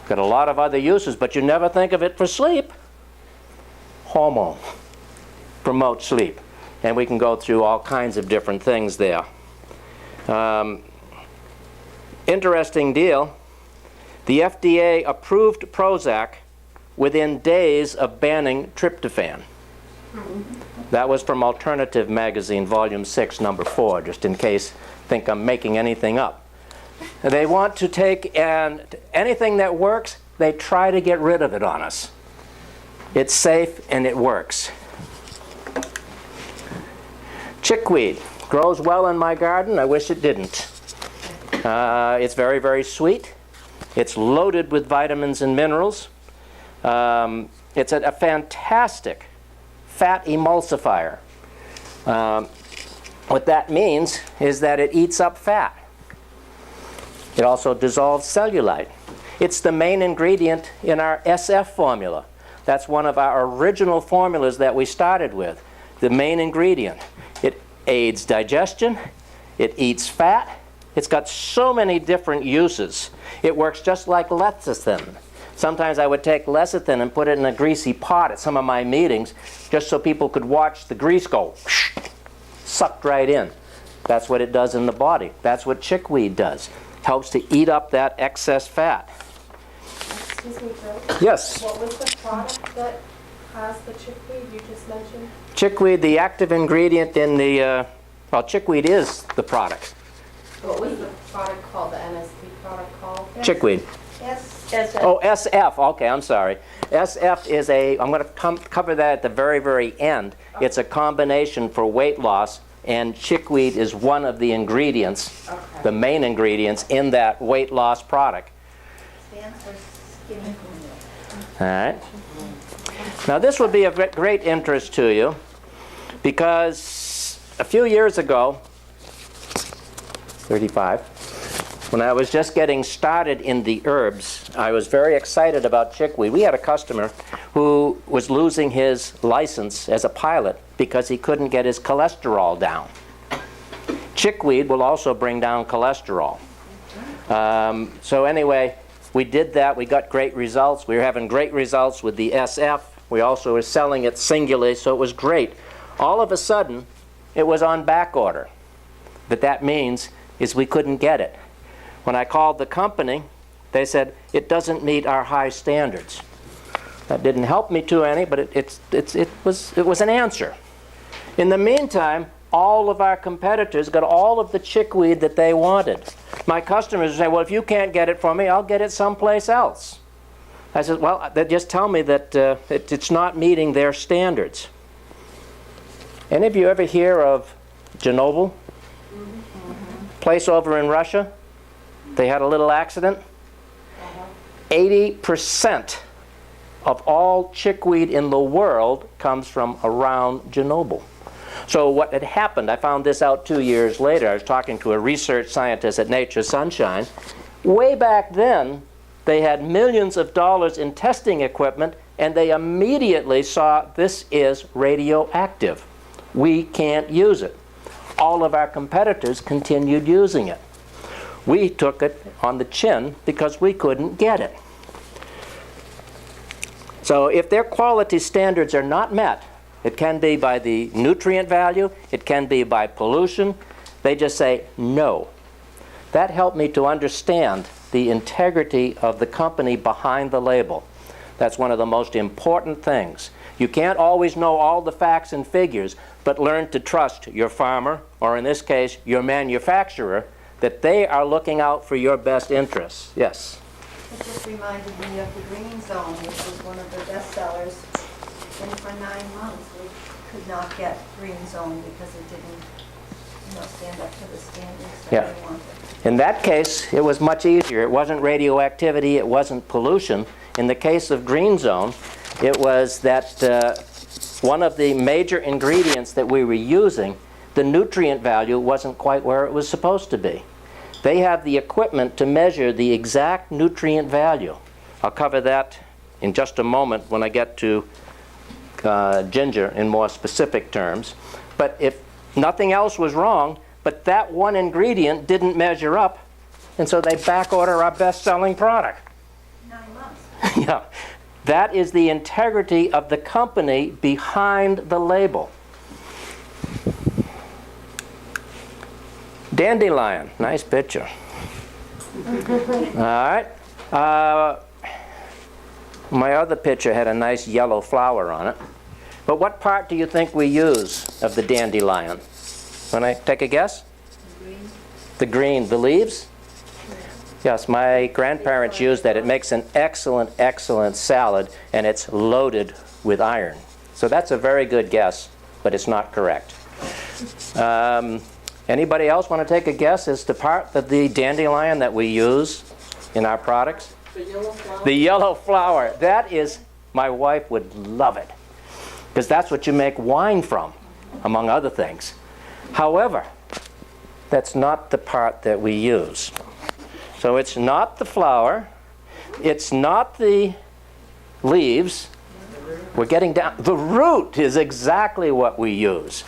Got a lot of other uses, but you never think of it for sleep. Hormone promotes sleep. And we can go through all kinds of different things there. Interesting deal. The FDA approved Prozac within days of banning tryptophan. That was from Alternative Magazine, Volume 6, Number 4, just in case you think I'm making anything up. They want to take anything that works, they try to get rid of it on us. It's safe and it works. Chickweed grows well in my garden. I wish it didn't. It's very, very sweet. It's loaded with vitamins and minerals. It's a fantastic fat emulsifier. What that means is that it eats up fat. It also dissolves cellulite. It's the main ingredient in our SF formula. That's one of our original formulas that we started with. The main ingredient. It aids digestion. It eats fat. It's got so many different uses. It works just like lecithin. Sometimes I would take lecithin and put it in a greasy pot at some of my meetings just so people could watch the grease go sucked right in. That's what it does in the body. That's what chickweed does. Helps to eat up that excess fat. Excuse me, Bill. Yes? What was the product that has the chickweed you just mentioned? Chickweed, the active ingredient in the, well, chickweed is the product. What was the product called, the NSP product called? Chickweed. Yes. Oh, SF. Okay, I'm sorry. SF is I'm going to cover that at the very, very end. It's a combination for weight loss, and chickweed is one of the ingredients, the main ingredients in that weight loss product. Stands for skinny milk. All right. Now, this will be of great interest to you because a few years ago, 35, when I was just getting started in the herbs, I was very excited about chickweed. We had a customer who was losing his license as a pilot because he couldn't get his cholesterol down. Chickweed will also bring down cholesterol. So anyway, we did that. We got great results. We were having great results with the SF. We also were selling it singularly, so it was great. All of a sudden, it was on back order. What that means is we couldn't get it. When I called the company, they said, it doesn't meet our high standards. That didn't help me too any, but it was an answer. In the meantime, all of our competitors got all of the chickweed that they wanted. My customers would say, well, if you can't get it for me, I'll get it someplace else. I said, well, they just tell me that it's not meeting their standards. Any of you ever hear of Chernobyl? Place over in Russia? They had a little accident. 80% of all chickweed in the world comes from around Chernobyl. So what had happened, I found this out 2 years later. I was talking to a research scientist at Nature Sunshine. Way back then, they had millions of dollars in testing equipment, and they immediately saw this is radioactive. We can't use it. All of our competitors continued using it. We took it on the chin because we couldn't get it. So if their quality standards are not met, it can be by the nutrient value, it can be by pollution, they just say no. That helped me to understand the integrity of the company behind the label. That's one of the most important things. You can't always know all the facts and figures, but learn to trust your farmer, or in this case, your manufacturer, that they are looking out for your best interests. Yes? It just reminded me of the Green Zone, which was one of the best sellers. And for 9 months, we could not get Green Zone because it didn't, stand up to the standards that we wanted. In that case, it was much easier. It wasn't radioactivity, it wasn't pollution. In the case of Green Zone, it was that one of the major ingredients that we were using, the nutrient value wasn't quite where it was supposed to be. They have the equipment to measure the exact nutrient value. I'll cover that in just a moment when I get to ginger in more specific terms. But if nothing else was wrong, but that one ingredient didn't measure up, and so they back order our best-selling product. 9 months. Yeah. That is the integrity of the company behind the label. Dandelion, nice picture. All right. My other picture had a nice yellow flower on it. But what part do you think we use of the dandelion? Want to take a guess? Green. The green, the leaves? Yes, my grandparents used that. It makes an excellent, excellent salad, and it's loaded with iron. So that's a very good guess, but it's not correct. Anybody else want to take a guess as to part of the dandelion that we use in our products? The yellow flower? The yellow flower. That is, my wife would love it, because that's what you make wine from, among other things. However, that's not the part that we use. So it's not the flower, it's not the leaves. We're getting down. The root is exactly what we use.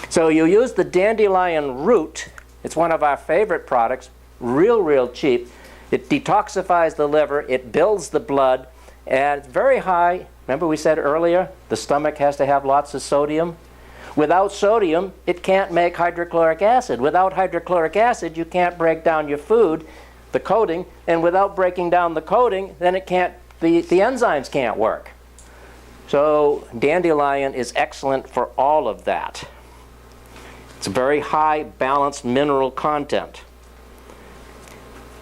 So you use the dandelion root. It's one of our favorite products, real cheap. It detoxifies the liver, it builds the blood, and it's very high. Remember we said earlier, the stomach has to have lots of sodium? Without sodium, it can't make hydrochloric acid. Without hydrochloric acid, you can't break down your food, the coating, and without breaking down the coating, then it can't, the enzymes can't work. So dandelion is excellent for all of that. It's a very high balanced mineral content.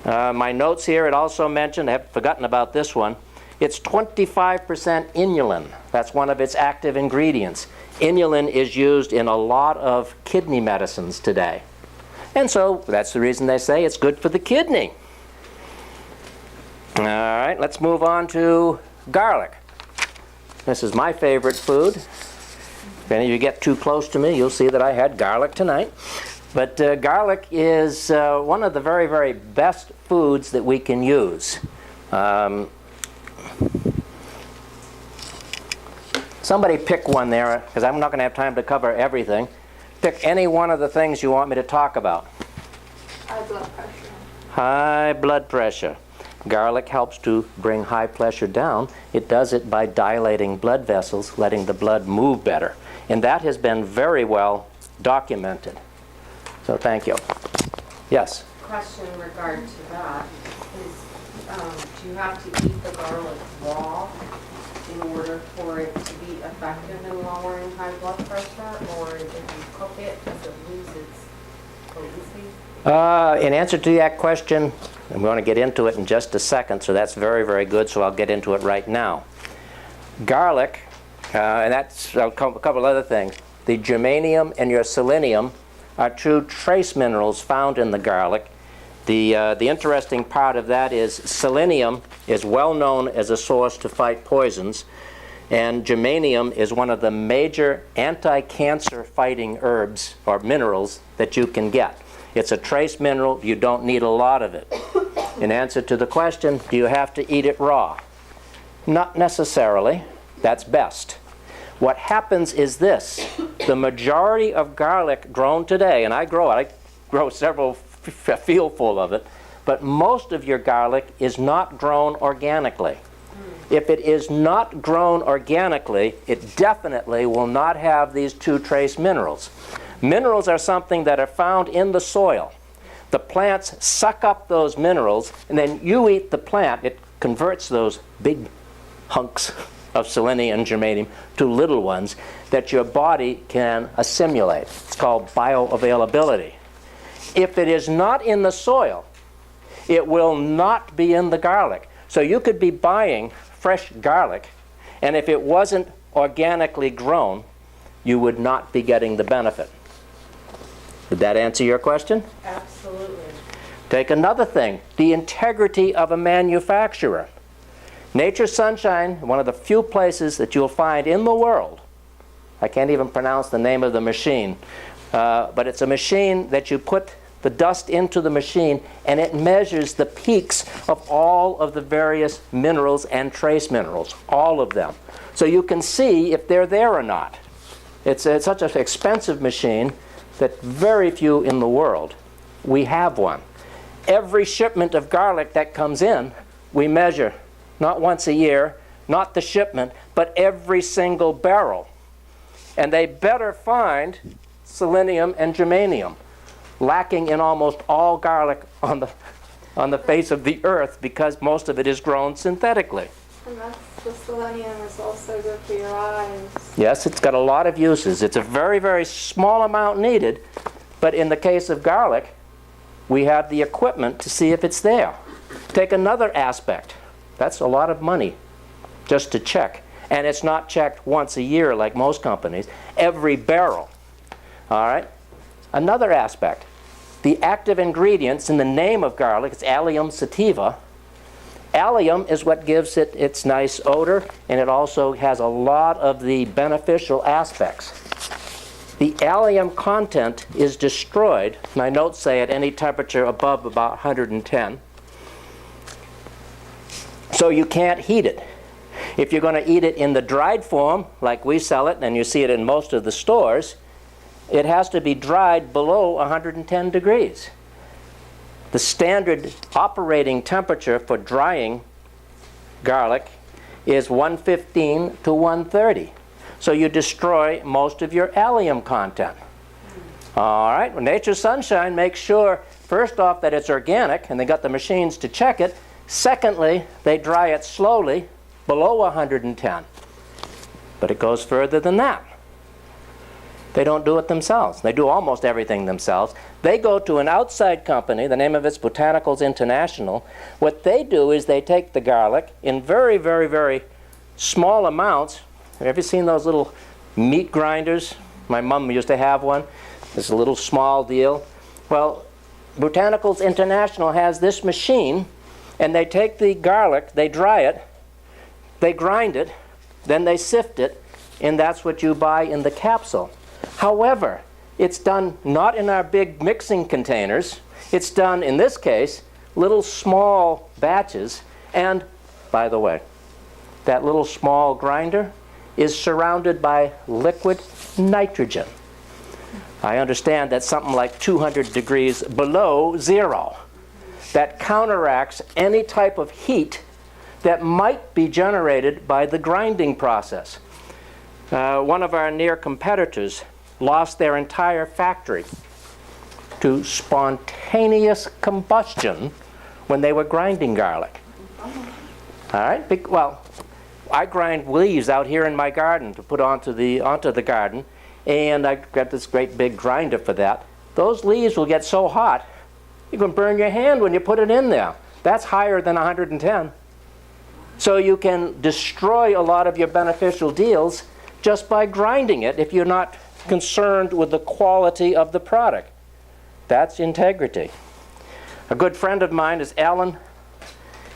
My notes here, it also mentioned, I have forgotten about this one, it's 25% inulin. That's one of its active ingredients. Inulin is used in a lot of kidney medicines today. And so that's the reason they say it's good for the kidney. All right, let's move on to garlic. This is my favorite food. If any of you get too close to me, you'll see that I had garlic tonight. But garlic is one of the very best foods that we can use. Um, Somebody pick one there, because I'm not going to have time to cover everything. Pick any one of the things you want me to talk about. High blood pressure. High blood pressure. Garlic helps to bring high pressure down. It does it by dilating blood vessels, letting the blood move better. And that has been very well documented. So thank you. Yes? Question in regard to that is, do you have to eat the garlic raw in order for it to be effective in lowering high blood pressure? Or if you cook it, does it lose its potency? In answer to that question, I'm going to get into it in just a second, so that's very, very good, so I'll get into it right now. Garlic, and that's a couple of other things. The germanium and your selenium are two trace minerals found in the garlic. The interesting part of that is selenium is well known as a source to fight poisons, and germanium is one of the major anti-cancer fighting herbs or minerals that you can get. It's a trace mineral. You don't need a lot of it. In answer to the question, do you have to eat it raw? Not necessarily. That's best. What happens is this. The majority of garlic grown today, and I grow several, a field full of it, but most of your garlic is not grown organically. If it is not grown organically, it definitely will not have these two trace minerals. Minerals are something that are found in the soil. The plants suck up those minerals, and then you eat the plant. It converts those big hunks of selenium and germanium to little ones that your body can assimilate. It's called bioavailability. If it is not in the soil, it will not be in the garlic. So you could be buying fresh garlic, and if it wasn't organically grown, you would not be getting the benefit. Did that answer your question? Absolutely. Take another thing, the integrity of a manufacturer. Nature's Sunshine, one of the few places that you'll find in the world, I can't even pronounce the name of the machine, but it's a machine that you put the dust into the machine and it measures the peaks of all of the various minerals and trace minerals, all of them. So you can see if they're there or not. It's such an expensive machine that very few in the world. We have one. Every shipment of garlic that comes in, we measure, not once a year, not the shipment, but every single barrel. And they better find selenium and germanium, lacking in almost all garlic on the face of the earth because most of it is grown synthetically. And the selenium is also good for your eyes. Yes, it's got a lot of uses. It's a very, very small amount needed, but in the case of garlic, we have the equipment to see if it's there. Take another aspect. That's a lot of money just to check. And it's not checked once a year like most companies. Every barrel. All right? Another aspect. The active ingredients in the name of garlic, it's allium sativa. Allium is what gives it its nice odor, and it also has a lot of the beneficial aspects. The allium content is destroyed, my notes say at any temperature above about 110. So you can't heat it. If you're going to eat it in the dried form, like we sell it, and you see it in most of the stores, it has to be dried below 110 degrees. The standard operating temperature for drying garlic is 115 to 130. So you destroy most of your allium content. All right, well, Nature's Sunshine makes sure, first off, that it's organic, and they got the machines to check it. Secondly, they dry it slowly below 110. But it goes further than that. They don't do it themselves. They do almost everything themselves. They go to an outside company, the name of it's Botanicals International. What they do is they take the garlic in very, very, very small amounts. Have you seen those little meat grinders? My mom used to have one. It's a little small deal. Well, Botanicals International has this machine, and they take the garlic, they dry it, they grind it, then they sift it, and that's what you buy in the capsule. However, it's done not in our big mixing containers. It's done, in this case, little small batches, And, by the way, that little small grinder is surrounded by liquid nitrogen. I understand that's something like 200 degrees below zero. That counteracts any type of heat that might be generated by the grinding process. One of our near competitors lost their entire factory to spontaneous combustion when they were grinding garlic. All right? Well, I grind leaves out here in my garden to put onto the garden, and I've got this great big grinder for that. Those leaves will get so hot, you can burn your hand when you put it in there. That's higher than 110. So you can destroy a lot of your beneficial deals just by grinding it if you're not concerned with the quality of the product. That's integrity. A good friend of mine is Alan.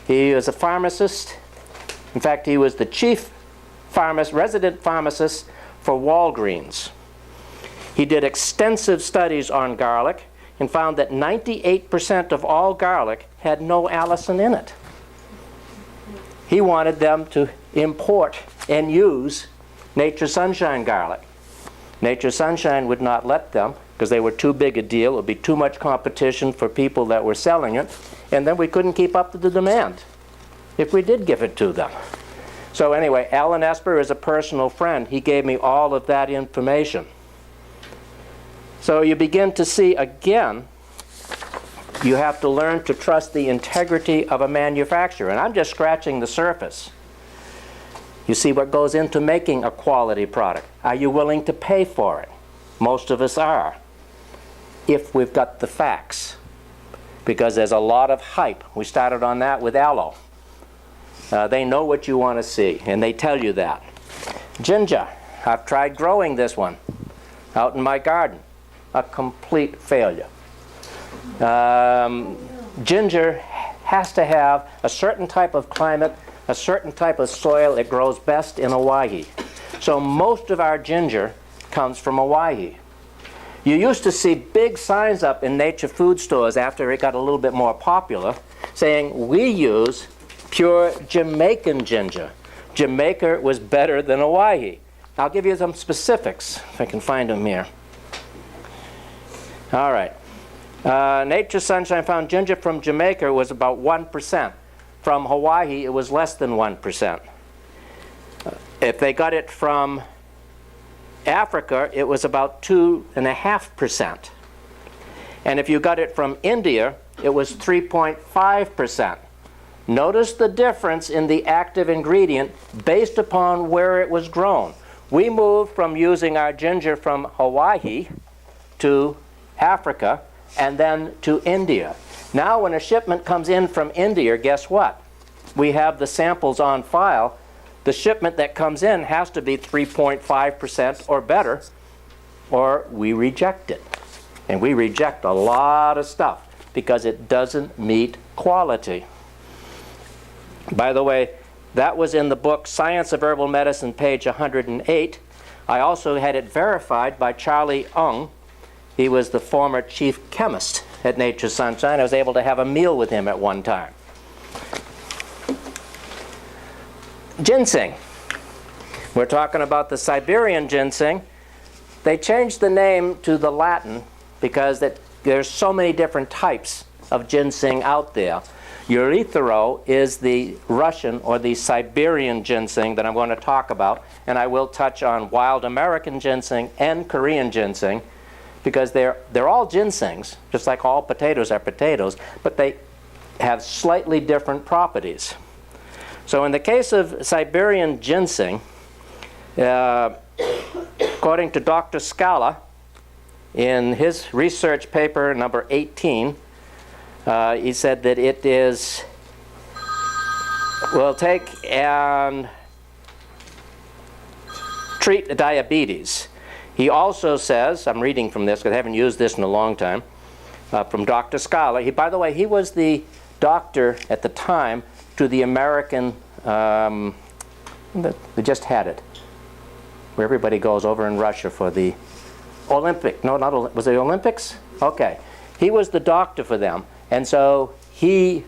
He is a pharmacist. In fact, he was the chief resident pharmacist for Walgreens. He did extensive studies on garlic and found that 98% of all garlic had no allicin in it. He wanted them to import and use Nature's Sunshine garlic. Nature's Sunshine would not let them because they were too big a deal. It would be too much competition for people that were selling it, and then we couldn't keep up with the demand if we did give it to them. So anyway, Alan Esper is a personal friend. He gave me all of that information. So you begin to see again, you have to learn to trust the integrity of a manufacturer. And I'm just scratching the surface. You see what goes into making a quality product. Are you willing to pay for it? Most of us are, if we've got the facts. Because there's a lot of hype. We started on that with aloe. They know what you want to see, and they tell you that. Ginger. I've tried growing this one out in my garden. A complete failure. Ginger has to have a certain type of climate, a certain type of soil. It grows best in Hawaii. So most of our ginger comes from Hawaii. You used to see big signs up in nature food stores after it got a little bit more popular saying, we use pure Jamaican ginger. Jamaica was better than Hawaii. I'll give you some specifics, if I can find them here. All right. Nature's Sunshine found ginger from Jamaica was about 1%. From Hawaii, it was less than 1%. If they got it from Africa, it was about 2.5%. And if you got it from India, it was 3.5%. Notice the difference in the active ingredient based upon where it was grown. We moved from using our ginger from Hawaii to Africa and then to India. Now when a shipment comes in from India, guess what? We have the samples on file. The shipment that comes in has to be 3.5% or better, or we reject it. And we reject a lot of stuff because it doesn't meet quality. By the way, that was in the book Science of Herbal Medicine, page 108. I also had it verified by Charlie Ung. He was the former chief chemist at Nature's Sunshine. I was able to have a meal with him at one time. Ginseng. We're talking about the Siberian ginseng. They changed the name to the Latin because there's so many different types of ginseng out there. Urethro is the Russian or the Siberian ginseng that I'm going to talk about, and I will touch on wild American ginseng and Korean ginseng because they're all ginsengs, just like all potatoes are potatoes, but they have slightly different properties. So in the case of Siberian ginseng, according to Dr. Scala, in his research paper number 18, he said that it will take and treat diabetes. He also says, I'm reading from this because I haven't used this in a long time, from Dr. Scala. By the way, he was the doctor at the time to the American, they just had it, where everybody goes over in Russia for the Olympic, no, not Olympic, was it the Olympics? Okay. He was the doctor for them. And so he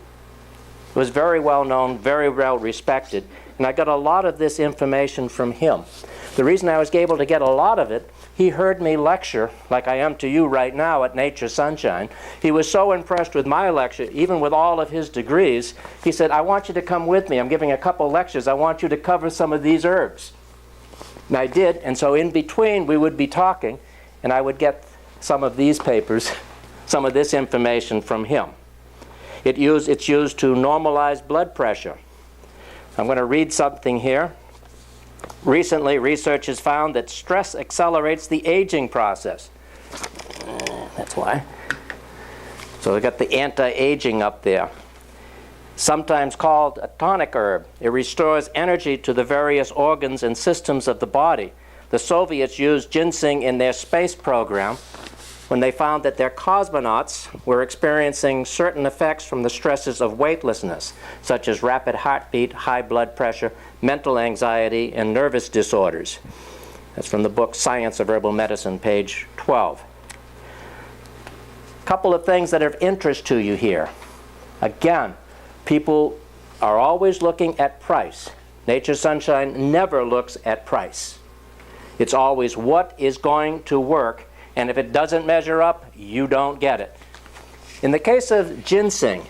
was very well known, very well respected, and I got a lot of this information from him. The reason I was able to get a lot of it, he heard me lecture, like I am to you right now at Nature Sunshine. He was so impressed with my lecture, even with all of his degrees, he said, I want you to come with me. I'm giving a couple lectures. I want you to cover some of these herbs. And I did, and so in between we would be talking, and I would get some of these papers, some of this information from him. It's used to normalize blood pressure. I'm going to read something here. Recently, research has found that stress accelerates the aging process. That's why. So we got the anti-aging up there. Sometimes called a tonic herb. It restores energy to the various organs and systems of the body. The Soviets used ginseng in their space program when they found that their cosmonauts were experiencing certain effects from the stresses of weightlessness, such as rapid heartbeat, high blood pressure, mental anxiety, and nervous disorders. That's from the book Science of Herbal Medicine, page 12. A couple of things that are of interest to you here. Again, people are always looking at price. Nature Sunshine never looks at price. It's always what is going to work, and if it doesn't measure up, you don't get it. In the case of ginseng,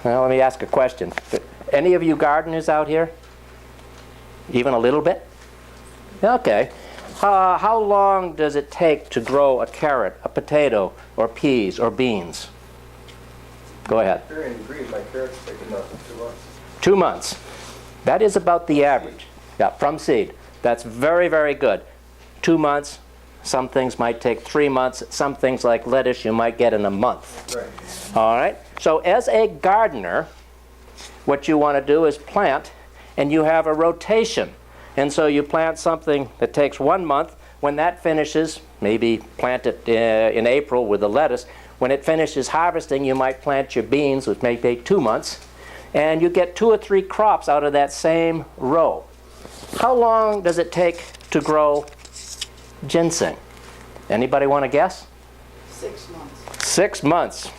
well, let me ask a question. Any of you gardeners out here? Even a little bit? Okay. How long does it take to grow a carrot, a potato, or peas, or beans? Go ahead. Varying degrees, my carrots take about 2 months. 2 months. That is about the average. Yeah, from seed. That's very, very good. 2 months. Some things might take 3 months. Some things like lettuce you might get in a month. Right. All right? So as a gardener, what you want to do is plant, and you have a rotation. And so you plant something that takes 1 month. When that finishes, maybe plant it in April with the lettuce. When it finishes harvesting, you might plant your beans, which may take 2 months. And you get 2 or 3 crops out of that same row. How long does it take to grow ginseng? Anybody want to guess? 6 months. 6 months.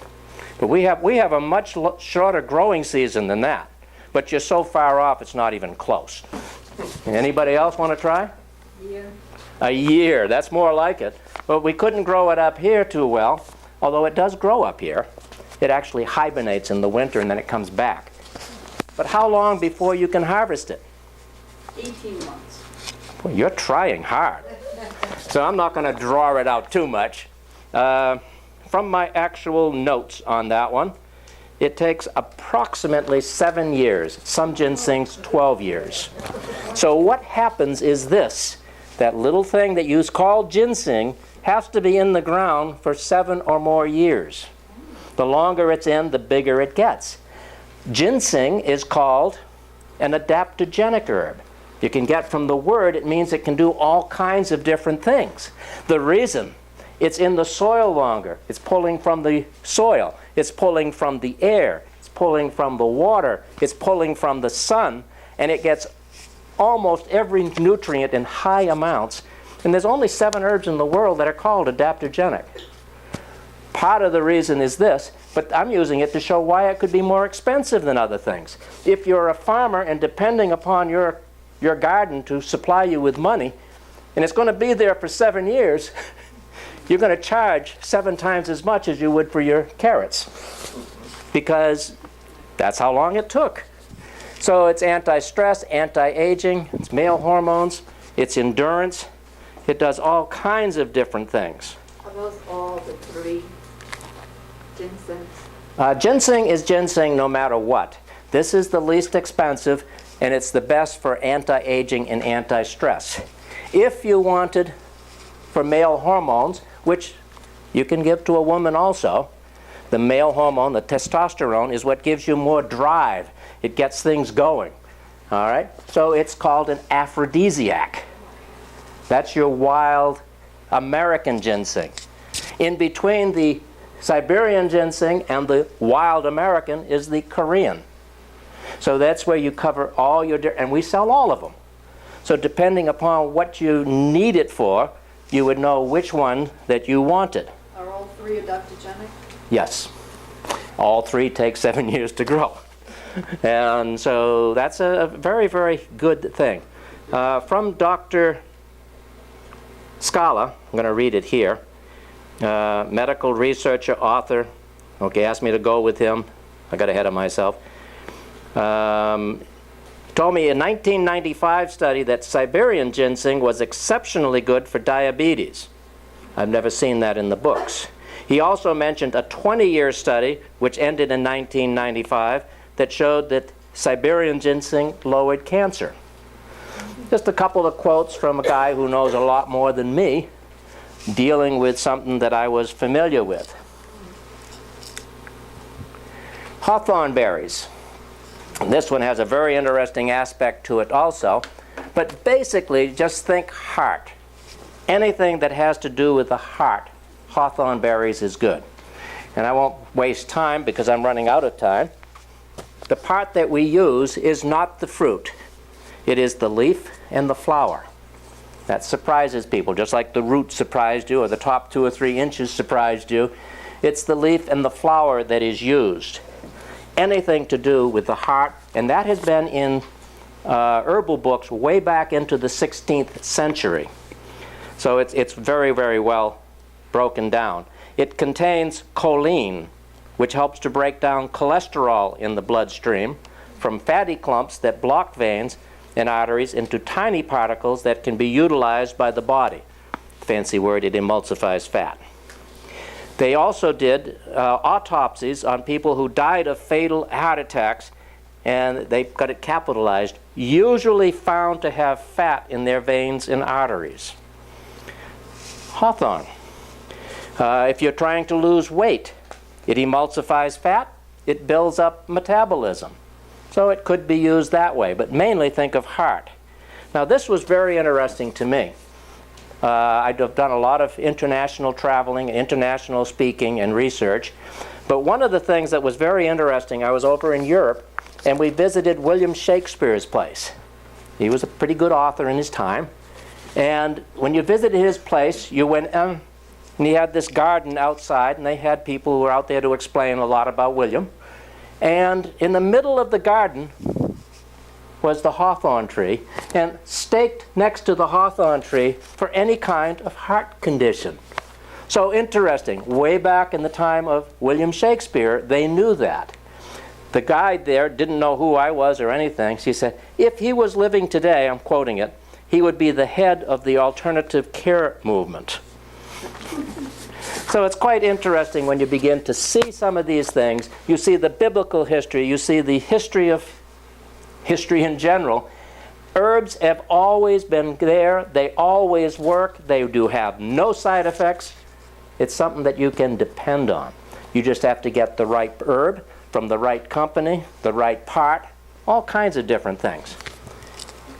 But we have a much shorter growing season than that. But you're so far off, it's not even close. Anybody else want to try? Year. A year. That's more like it. But we couldn't grow it up here too well, although it does grow up here. It actually hibernates in the winter and then it comes back. But how long before you can harvest it? 18 months. Well, you're trying hard. So I'm not going to draw it out too much. From my actual notes on that one, it takes approximately 7 years. Some ginsengs, 12 years. So what happens is this. That little thing that you call ginseng has to be in the ground for 7 or more years. The longer it's in, the bigger it gets. Ginseng is called an adaptogenic herb. You can get from the word, it means it can do all kinds of different things. The reason, it's in the soil longer. It's pulling from the soil. It's pulling from the air. It's pulling from the water. It's pulling from the sun. And it gets almost every nutrient in high amounts. And there's only 7 herbs in the world that are called adaptogenic. Part of the reason is this, but I'm using it to show why it could be more expensive than other things. If you're a farmer and depending upon your garden to supply you with money, and it's going to be there for 7 years, you're going to charge 7 times as much as you would for your carrots, because that's how long it took. So it's anti-stress, anti-aging, it's male hormones, it's endurance, it does all kinds of different things. Are those all the 3 ginsengs? Ginseng is ginseng no matter what. This is the least expensive, and it's the best for anti-aging and anti-stress. If you wanted for male hormones, which you can give to a woman also, the male hormone, the testosterone, is what gives you more drive. It gets things going. All right? So it's called an aphrodisiac. That's your wild American ginseng. In between the Siberian ginseng and the wild American is the Korean. So that's where you cover all your, and we sell all of them. So depending upon what you need it for, you would know which one that you wanted. Are all 3 adaptogenic? Yes. All 3 take 7 years to grow. And so that's a very, very good thing. From Dr. Scala, I'm going to read it here, medical researcher, author. Okay, asked me to go with him. I got ahead of myself. Told me in 1995 study that Siberian ginseng was exceptionally good for diabetes. I've never seen that in the books. He also mentioned a 20-year study, which ended in 1995, that showed that Siberian ginseng lowered cancer. Just a couple of quotes from a guy who knows a lot more than me, dealing with something that I was familiar with. Hawthorn berries. This one has a very interesting aspect to it also. But basically, just think heart. Anything that has to do with the heart, hawthorn berries is good. And I won't waste time because I'm running out of time. The part that we use is not the fruit. It is the leaf and the flower. That surprises people, just like the root surprised you or the top 2 or 3 inches surprised you. It's the leaf and the flower that is used. Anything to do with the heart, and that has been in herbal books way back into the 16th century. So it's very, very well broken down. It contains choline, which helps to break down cholesterol in the bloodstream from fatty clumps that block veins and arteries into tiny particles that can be utilized by the body. Fancy word, it emulsifies fat. They also did autopsies on people who died of fatal heart attacks, and they got it capitalized, usually found to have fat in their veins and arteries. Hawthorn. If you're trying to lose weight, it emulsifies fat, it builds up metabolism. So it could be used that way, but mainly think of heart. Now this was very interesting to me. I've done a lot of international traveling, international speaking and research, but one of the things that was very interesting, I was over in Europe and we visited William Shakespeare's place. He was a pretty good author in his time, and when you visited his place, you went and he had this garden outside, and they had people who were out there to explain a lot about William. And in the middle of the garden was the hawthorn tree, and staked next to the hawthorn tree for any kind of heart condition. So interesting, way back in the time of William Shakespeare, they knew that. The guide there didn't know who I was or anything. She said, if he was living today, I'm quoting it, he would be the head of the alternative care movement. So it's quite interesting when you begin to see some of these things. You see the biblical history, you see the history in general. Herbs have always been there, they always work, they do have no side effects. It's something that you can depend on. You just have to get the right herb from the right company, the right part, all kinds of different things.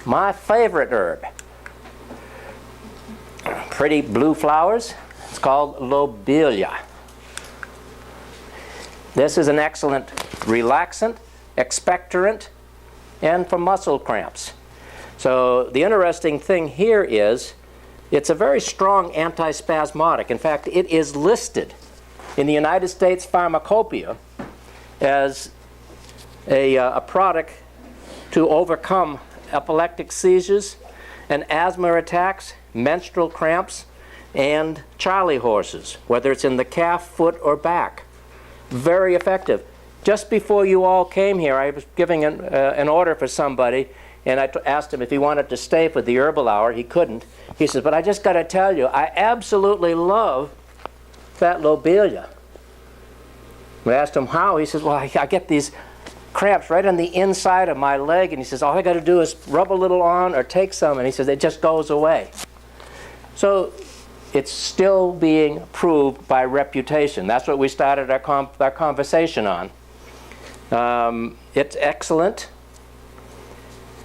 My favorite herb, pretty blue flowers, it's called lobelia. This is an excellent relaxant, expectorant, and for muscle cramps. So the interesting thing here is it's a very strong antispasmodic. In fact, it is listed in the United States Pharmacopoeia as a product to overcome epileptic seizures and asthma attacks, menstrual cramps, and charley horses, whether it's in the calf, foot, or back. Very effective. Just before you all came here, I was giving an order for somebody, and I asked him if he wanted to stay for the herbal hour. He couldn't. He says, but I just got to tell you, I absolutely love that lobelia. I asked him how. He says, well, I get these cramps right on the inside of my leg, and he says, all I got to do is rub a little on or take some, and he says, it just goes away. So it's still being proved by reputation. That's what we started our conversation on. It's excellent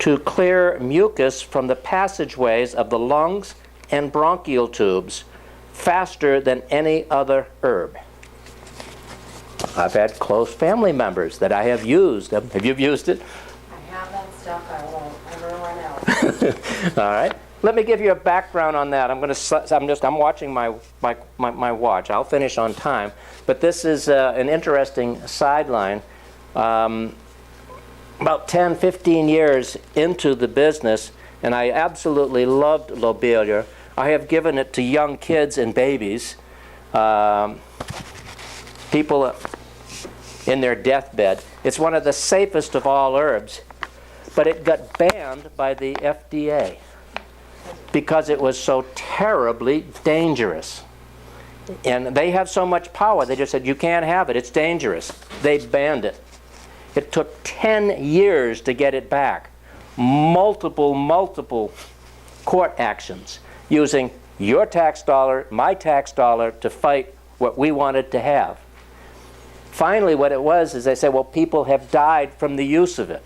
to clear mucus from the passageways of the lungs and bronchial tubes faster than any other herb. I've had close family members that I have used. Have you used it? I have that stuff, I won't ever run out. All right. let me give you a background on that. I'm watching my watch. I'll finish on time. But this is an interesting sideline. About 10, 15 years into the business, and I absolutely loved lobelia. I have given it to young kids and babies, people in their deathbed. It's one of the safest of all herbs, but it got banned by the FDA because it was so terribly dangerous. And they have so much power, they just said, you can't have it, it's dangerous. They banned it. It took 10 years to get it back. Multiple court actions using your tax dollar, my tax dollar, to fight what we wanted to have. Finally, what it was is they said, well, people have died from the use of it.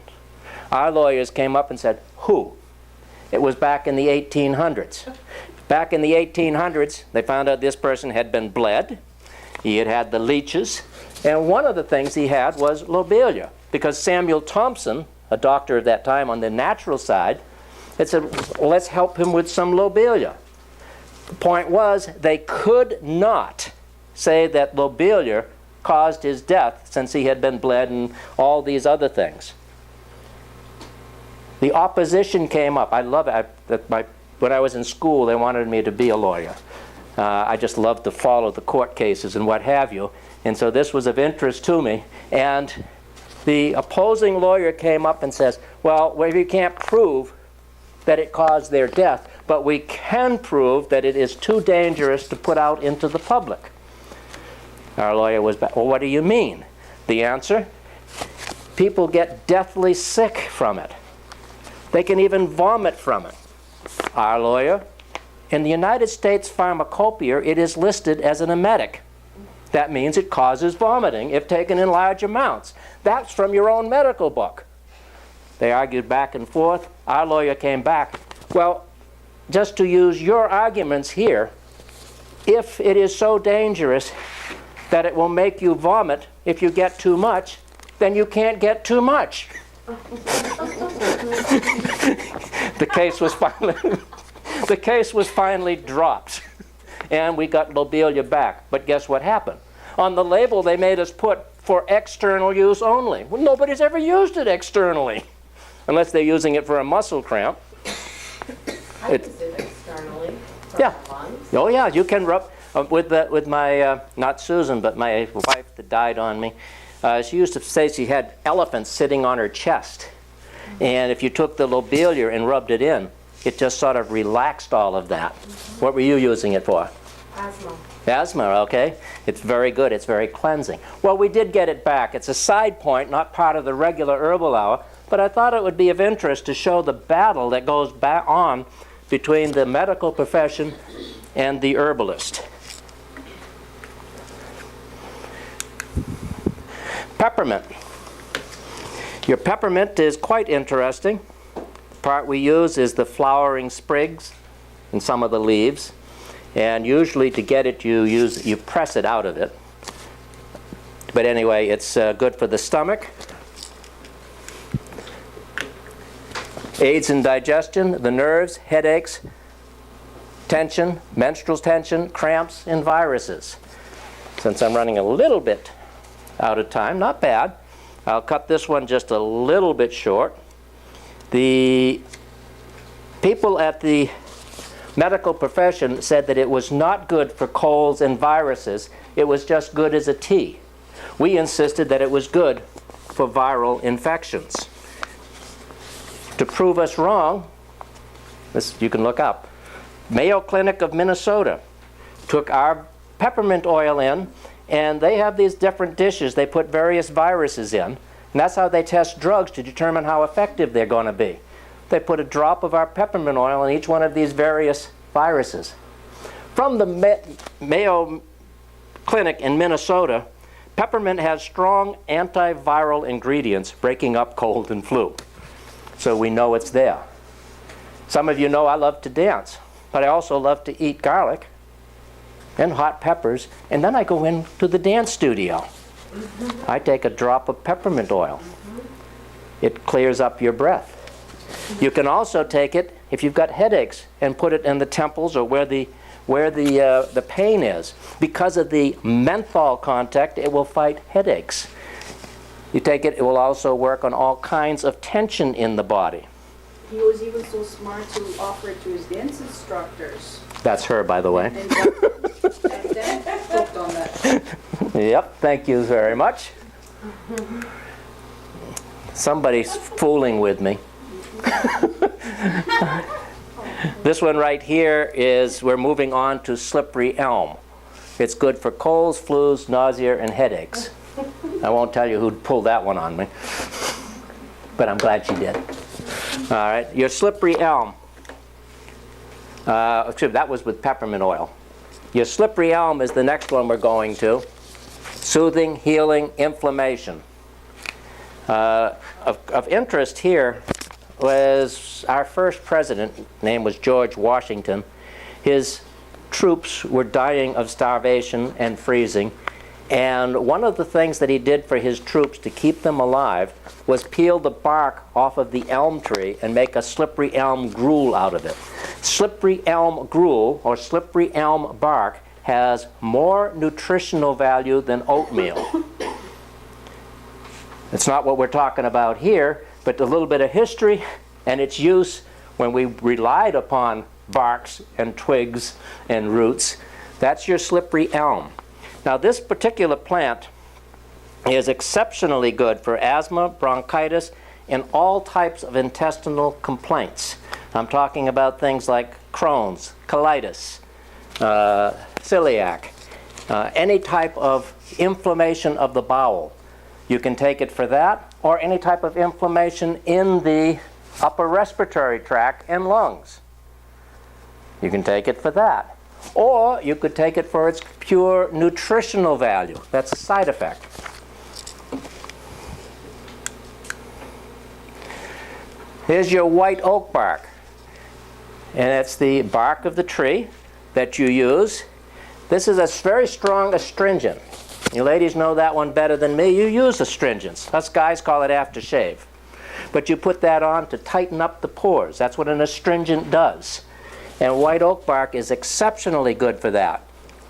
Our lawyers came up and said, who? It was back in the 1800s. Back in the 1800s, they found out this person had been bled. He had had the leeches. And one of the things he had was lobelia, because Samuel Thompson, a doctor of that time on the natural side, had said, well, let's help him with some lobelia. The point was, they could not say that lobelia caused his death since he had been bled and all these other things. The opposition came up. I love it. When I was in school, they wanted me to be a lawyer. I just loved to follow the court cases and what have you. And so this was of interest to me. And the opposing lawyer came up and says, well, we can't prove that it caused their death, but we can prove that it is too dangerous to put out into the public. Our lawyer was back, well, what do you mean? The answer, people get deathly sick from it. They can even vomit from it. Our lawyer, in the United States Pharmacopoeia, it is listed as an emetic. That means it causes vomiting if taken in large amounts. That's from your own medical book. They argued back and forth. Our lawyer came back. Well, just to use your arguments here, if it is so dangerous that it will make you vomit if you get too much, then you can't get too much. The case was finally dropped, and we got lobelia back. But guess what happened? On the label, they made us put for external use only. Well, nobody's ever used it externally, unless they're using it for a muscle cramp. I use it externally for Yeah. my lungs. Oh yeah, you can rub with my not Susan, but my wife that died on me. She used to say she had elephants sitting on her chest, and if you took the lobelia and rubbed it in, it just sort of relaxed all of that. What were you using it for? Asthma. Asthma, okay. It's very good. It's very cleansing. Well, we did get it back. It's a side point, not part of the regular Herbal Hour, but I thought it would be of interest to show the battle that goes back on between the medical profession and the herbalist. Peppermint. Your peppermint is quite interesting. The part we use is the flowering sprigs and some of the leaves. And usually to get it, you press it out of it. But anyway, it's good for the stomach. Aids in digestion, the nerves, headaches, tension, menstrual tension, cramps, and viruses. Since I'm running a little bit out of time, not bad, I'll cut this one just a little bit short. The people at the medical profession said that it was not good for colds and viruses. It was just good as a tea. We insisted that it was good for viral infections. To prove us wrong, this you can look up. Mayo Clinic of Minnesota took our peppermint oil in, and they have these different dishes. They put various viruses in, and that's how they test drugs to determine how effective they're going to be. They put a drop of our peppermint oil in each one of these various viruses. From the Mayo Clinic in Minnesota, peppermint has strong antiviral ingredients breaking up cold and flu. So we know it's there. Some of you know I love to dance, but I also love to eat garlic and hot peppers, and then I go into the dance studio. I take a drop of peppermint oil. It clears up your breath. You can also take it if you've got headaches, and put it in the temples or where the pain is. Because of the menthol content, it will fight headaches. You take it, it will also work on all kinds of tension in the body. He was even so smart to offer it to his dance instructors. That's her, by the way. And then hooked on that. Yep, thank you very much. Somebody's fooling with me. This one right here is, we're moving on to slippery elm. It's good for colds, flus, nausea, and headaches. I won't tell you who pulled that one on me, but I'm glad she did. All right, your slippery elm. That was with peppermint oil. Your slippery elm is the next one we're going to. Soothing, healing, inflammation. Of interest here was our first president, name was George Washington. His troops were dying of starvation and freezing. And one of the things that he did for his troops to keep them alive was peel the bark off of the elm tree and make a slippery elm gruel out of it. Slippery elm gruel, or slippery elm bark, has more nutritional value than oatmeal. It's not what we're talking about here, but a little bit of history and its use when we relied upon barks and twigs and roots. That's your slippery elm. Now, this particular plant is exceptionally good for asthma, bronchitis, and all types of intestinal complaints. I'm talking about things like Crohn's, colitis, celiac, any type of inflammation of the bowel. You can take it for that, or any type of inflammation in the upper respiratory tract and lungs. You can take it for that. Or you could take it for its pure nutritional value. That's a side effect. Here's your white oak bark. And it's the bark of the tree that you use. This is a very strong astringent. You ladies know that one better than me. You use astringents. Us guys call it aftershave. But you put that on to tighten up the pores. That's what an astringent does. And white oak bark is exceptionally good for that.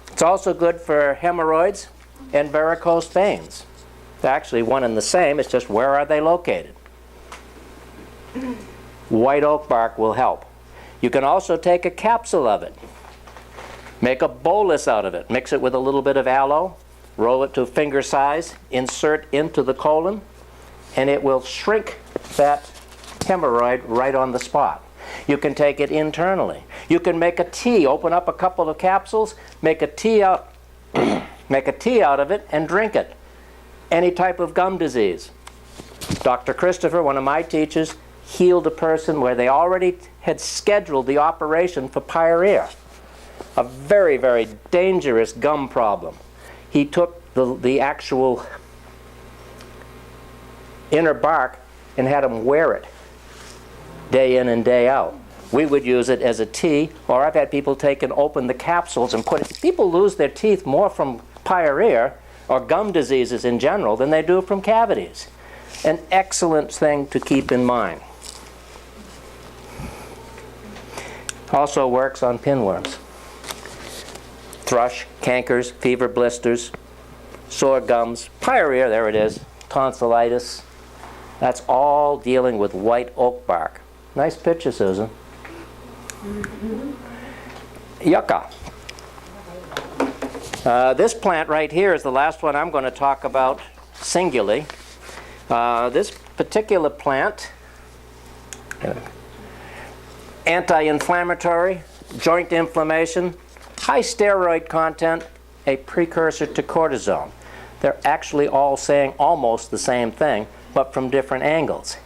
It's also good for hemorrhoids and varicose veins. They're actually one and the same. It's just where are they located. White oak bark will help. You can also take a capsule of it. Make a bolus out of it. Mix it with a little bit of aloe. Roll it to finger size. Insert into the colon. And it will shrink that hemorrhoid right on the spot. You can take it internally. You can make a tea. Open up a couple of capsules. Make a tea out of it and drink it. Any type of gum disease. Dr. Christopher, one of my teachers, healed a person where they already had scheduled the operation for pyorrhea, a very, very dangerous gum problem. He took the actual inner bark and had them wear it day in and day out. We would use it as a tea, or I've had people take and open the capsules and put it. People lose their teeth more from pyorrhea or gum diseases in general than they do from cavities. An excellent thing to keep in mind. Also works on pinworms, thrush, cankers, fever blisters, sore gums, pyorrhea, there it is, tonsillitis. That's all dealing with white oak bark. Nice picture, Susan. Yucca. This plant right here is the last one I'm going to talk about singularly. This particular plant, anti-inflammatory, joint inflammation, high steroid content, a precursor to cortisone. They're actually all saying almost the same thing, but from different angles.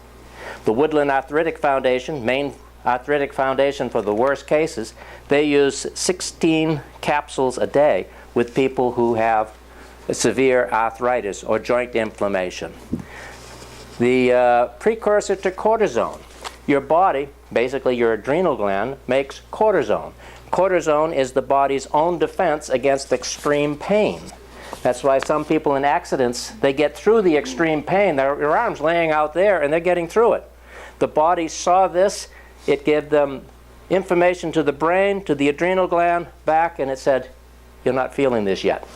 The Woodland Arthritic Foundation, main arthritic foundation for the worst cases, they use 16 capsules a day with people who have severe arthritis or joint inflammation. The precursor to cortisone. Your body, basically your adrenal gland, makes cortisone. Cortisone is the body's own defense against extreme pain. That's why some people in accidents, they get through the extreme pain. Their arm's laying out there and they're getting through it. The body saw this it gave them information to the brain, to the adrenal gland, back, and it said, you're not feeling this yet.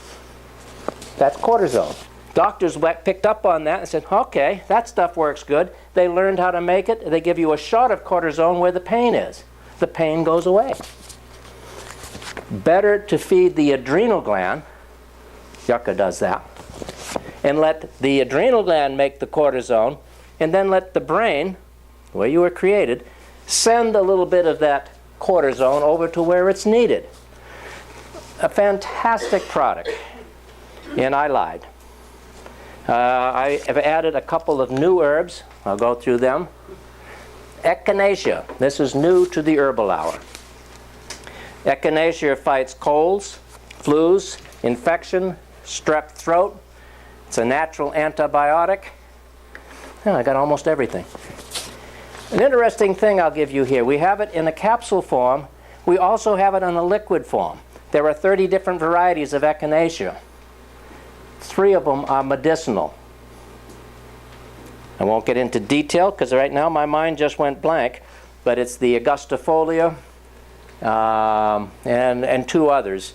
That's cortisone. Doctors picked up on that and said, okay, that stuff works good. They learned how to make it. They give you a shot of cortisone where the pain is. The pain goes away. Better to feed the adrenal gland, yucca does that, and let the adrenal gland make the cortisone, and then let the brain, the way you were created, send a little bit of that cortisone over to where it's needed. A fantastic product. And I lied. I have added a couple of new herbs. I'll go through them. Echinacea. This is new to the Herbal Hour. Echinacea fights colds, flus, infection, strep throat. It's a natural antibiotic. Oh, I got almost everything. An interesting thing I'll give you here. We have it in a capsule form. We also have it in a liquid form. There are 30 different varieties of echinacea. 3 of them are medicinal. I won't get into detail because right now my mind just went blank, but it's the Augustifolia and 2 others.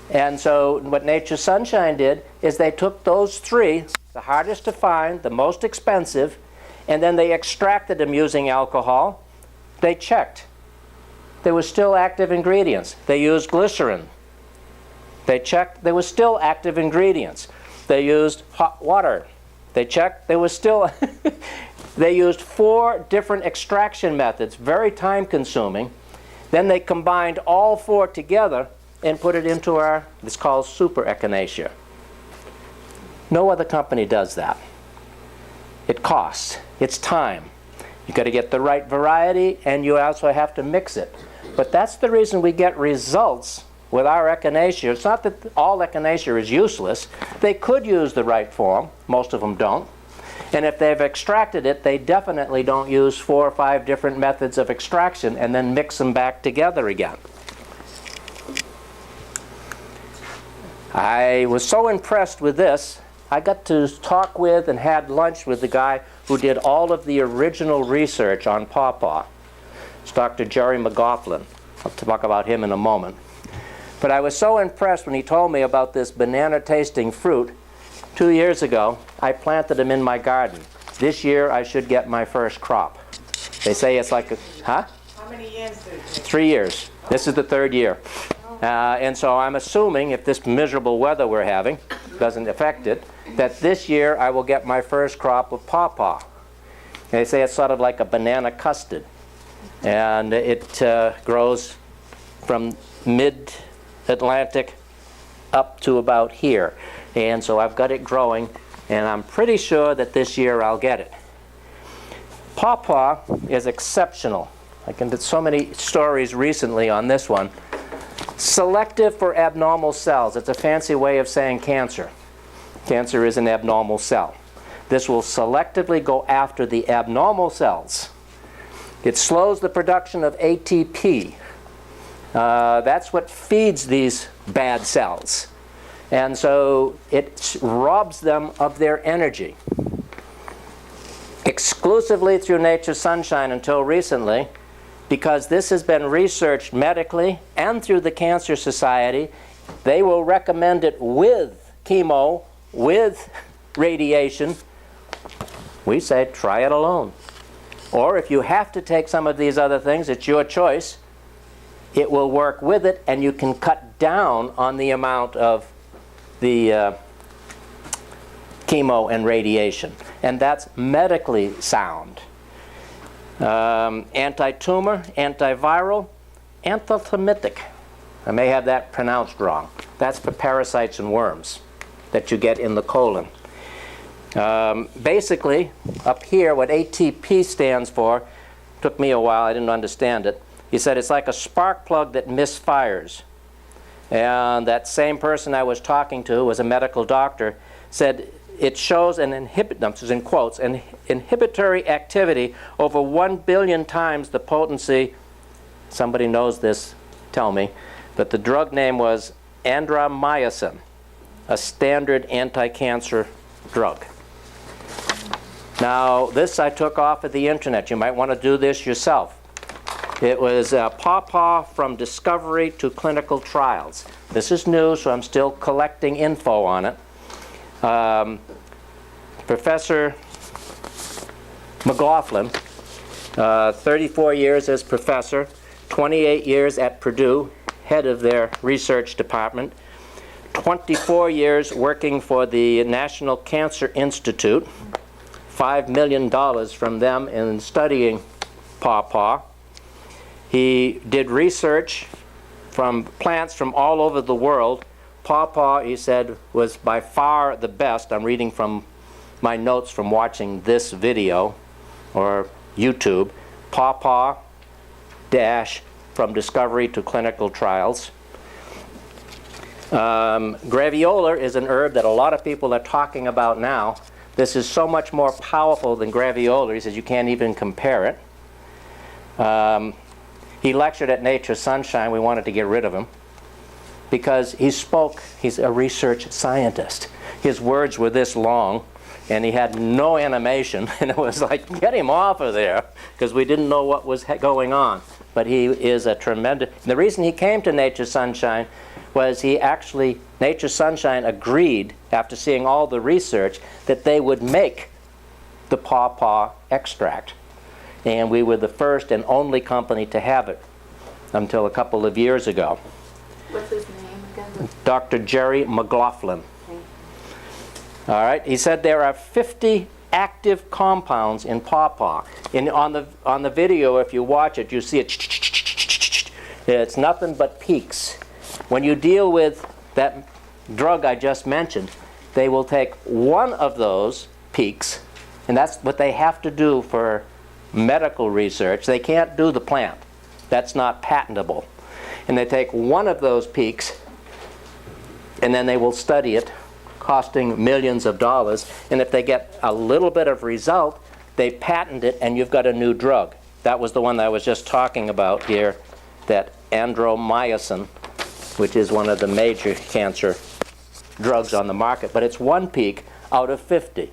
And so what Nature's Sunshine did is they took those 3, the hardest to find, the most expensive, and then they extracted them using alcohol. They checked. There were still active ingredients. They used glycerin. They checked. There were still active ingredients. They used hot water. They checked. There was still... They used 4 different extraction methods, very time-consuming. Then they combined all 4 together and put it into our, it's called super echinacea. No other company does that. It costs. It's time. You've got to get the right variety, and you also have to mix it. But that's the reason we get results with our echinacea. It's not that all echinacea is useless. They could use the right form. Most of them don't. And if they've extracted it, they definitely don't use 4 or 5 different methods of extraction and then mix them back together again. I was so impressed with this, I got to talk with and had lunch with the guy who did all of the original research on pawpaw. It's Dr. Jerry McGoughlin. I'll talk about him in a moment. But I was so impressed when he told me about this banana-tasting fruit. 2 years ago, I planted them in my garden. This year, I should get my first crop. They say it's like a... Huh? How many years did it take? 3 years. This is the 3rd year. And so I'm assuming, if this miserable weather we're having doesn't affect it, that this year I will get my first crop of pawpaw. They say it's sort of like a banana custard. And it grows from mid-Atlantic up to about here. And so I've got it growing, and I'm pretty sure that this year I'll get it. Pawpaw is exceptional. I can did so many stories recently on this one. Selective for abnormal cells. It's a fancy way of saying cancer. Cancer is an abnormal cell. This will selectively go after the abnormal cells. It slows the production of ATP. That's what feeds these bad cells. And so it robs them of their energy. Exclusively through Nature's Sunshine until recently, because this has been researched medically and through the Cancer Society, they will recommend it with chemo, with radiation. We say try it alone. Or if you have to take some of these other things, it's your choice. It will work with it, and you can cut down on the amount of the chemo and radiation. And that's medically sound. Anti-tumor, antiviral, anthelmintic. I may have that pronounced wrong. That's for parasites and worms that you get in the colon. Basically, up here, what ATP stands for, took me a while, I didn't understand it. He said it's like a spark plug that misfires. And that same person I was talking to, who was a medical doctor, said it shows an this is in quotes, an inhibitory activity over 1 billion times the potency. Somebody knows this, tell me. But the drug name was andromycin, a standard anti-cancer drug. Now, this I took off of the internet. You might want to do this yourself. It was Pawpaw from Discovery to Clinical Trials. This is new, so I'm still collecting info on it. Professor McLaughlin, 34 years as professor, 28 years at Purdue, head of their research department, 24 years working for the National Cancer Institute, $5 million from them in studying pawpaw. He did research from plants from all over the world. Pawpaw, he said, was by far the best. I'm reading from my notes from watching this video, or YouTube. Pawpaw dash from discovery to clinical trials. Graviola is an herb that a lot of people are talking about now. This is so much more powerful than graviola. He says you can't even compare it. He lectured at Nature Sunshine. We wanted to get rid of him because he's a research scientist. His words were this long and he had no animation, and it was like, get him off of there, because we didn't know what was going on. But he is a tremendous... The reason he came to Nature Sunshine was Nature Sunshine agreed, after seeing all the research, that they would make the pawpaw extract. And we were the first and only company to have it until a couple of years ago. What's his name again? Dr. Jerry McLaughlin. All right, he said there are 50 active compounds in pawpaw. On the video, if you watch it, you see it. It's nothing but peaks. When you deal with that drug I just mentioned, they will take one of those peaks, and that's what they have to do for medical research. They can't do the plant. That's not patentable. And they take one of those peaks, and then they will study it, costing millions of dollars. And if they get a little bit of result, they patent it, and you've got a new drug. That was the one that I was just talking about here, that andromycin, which is one of the major cancer drugs on the market. But it's one peak out of 50.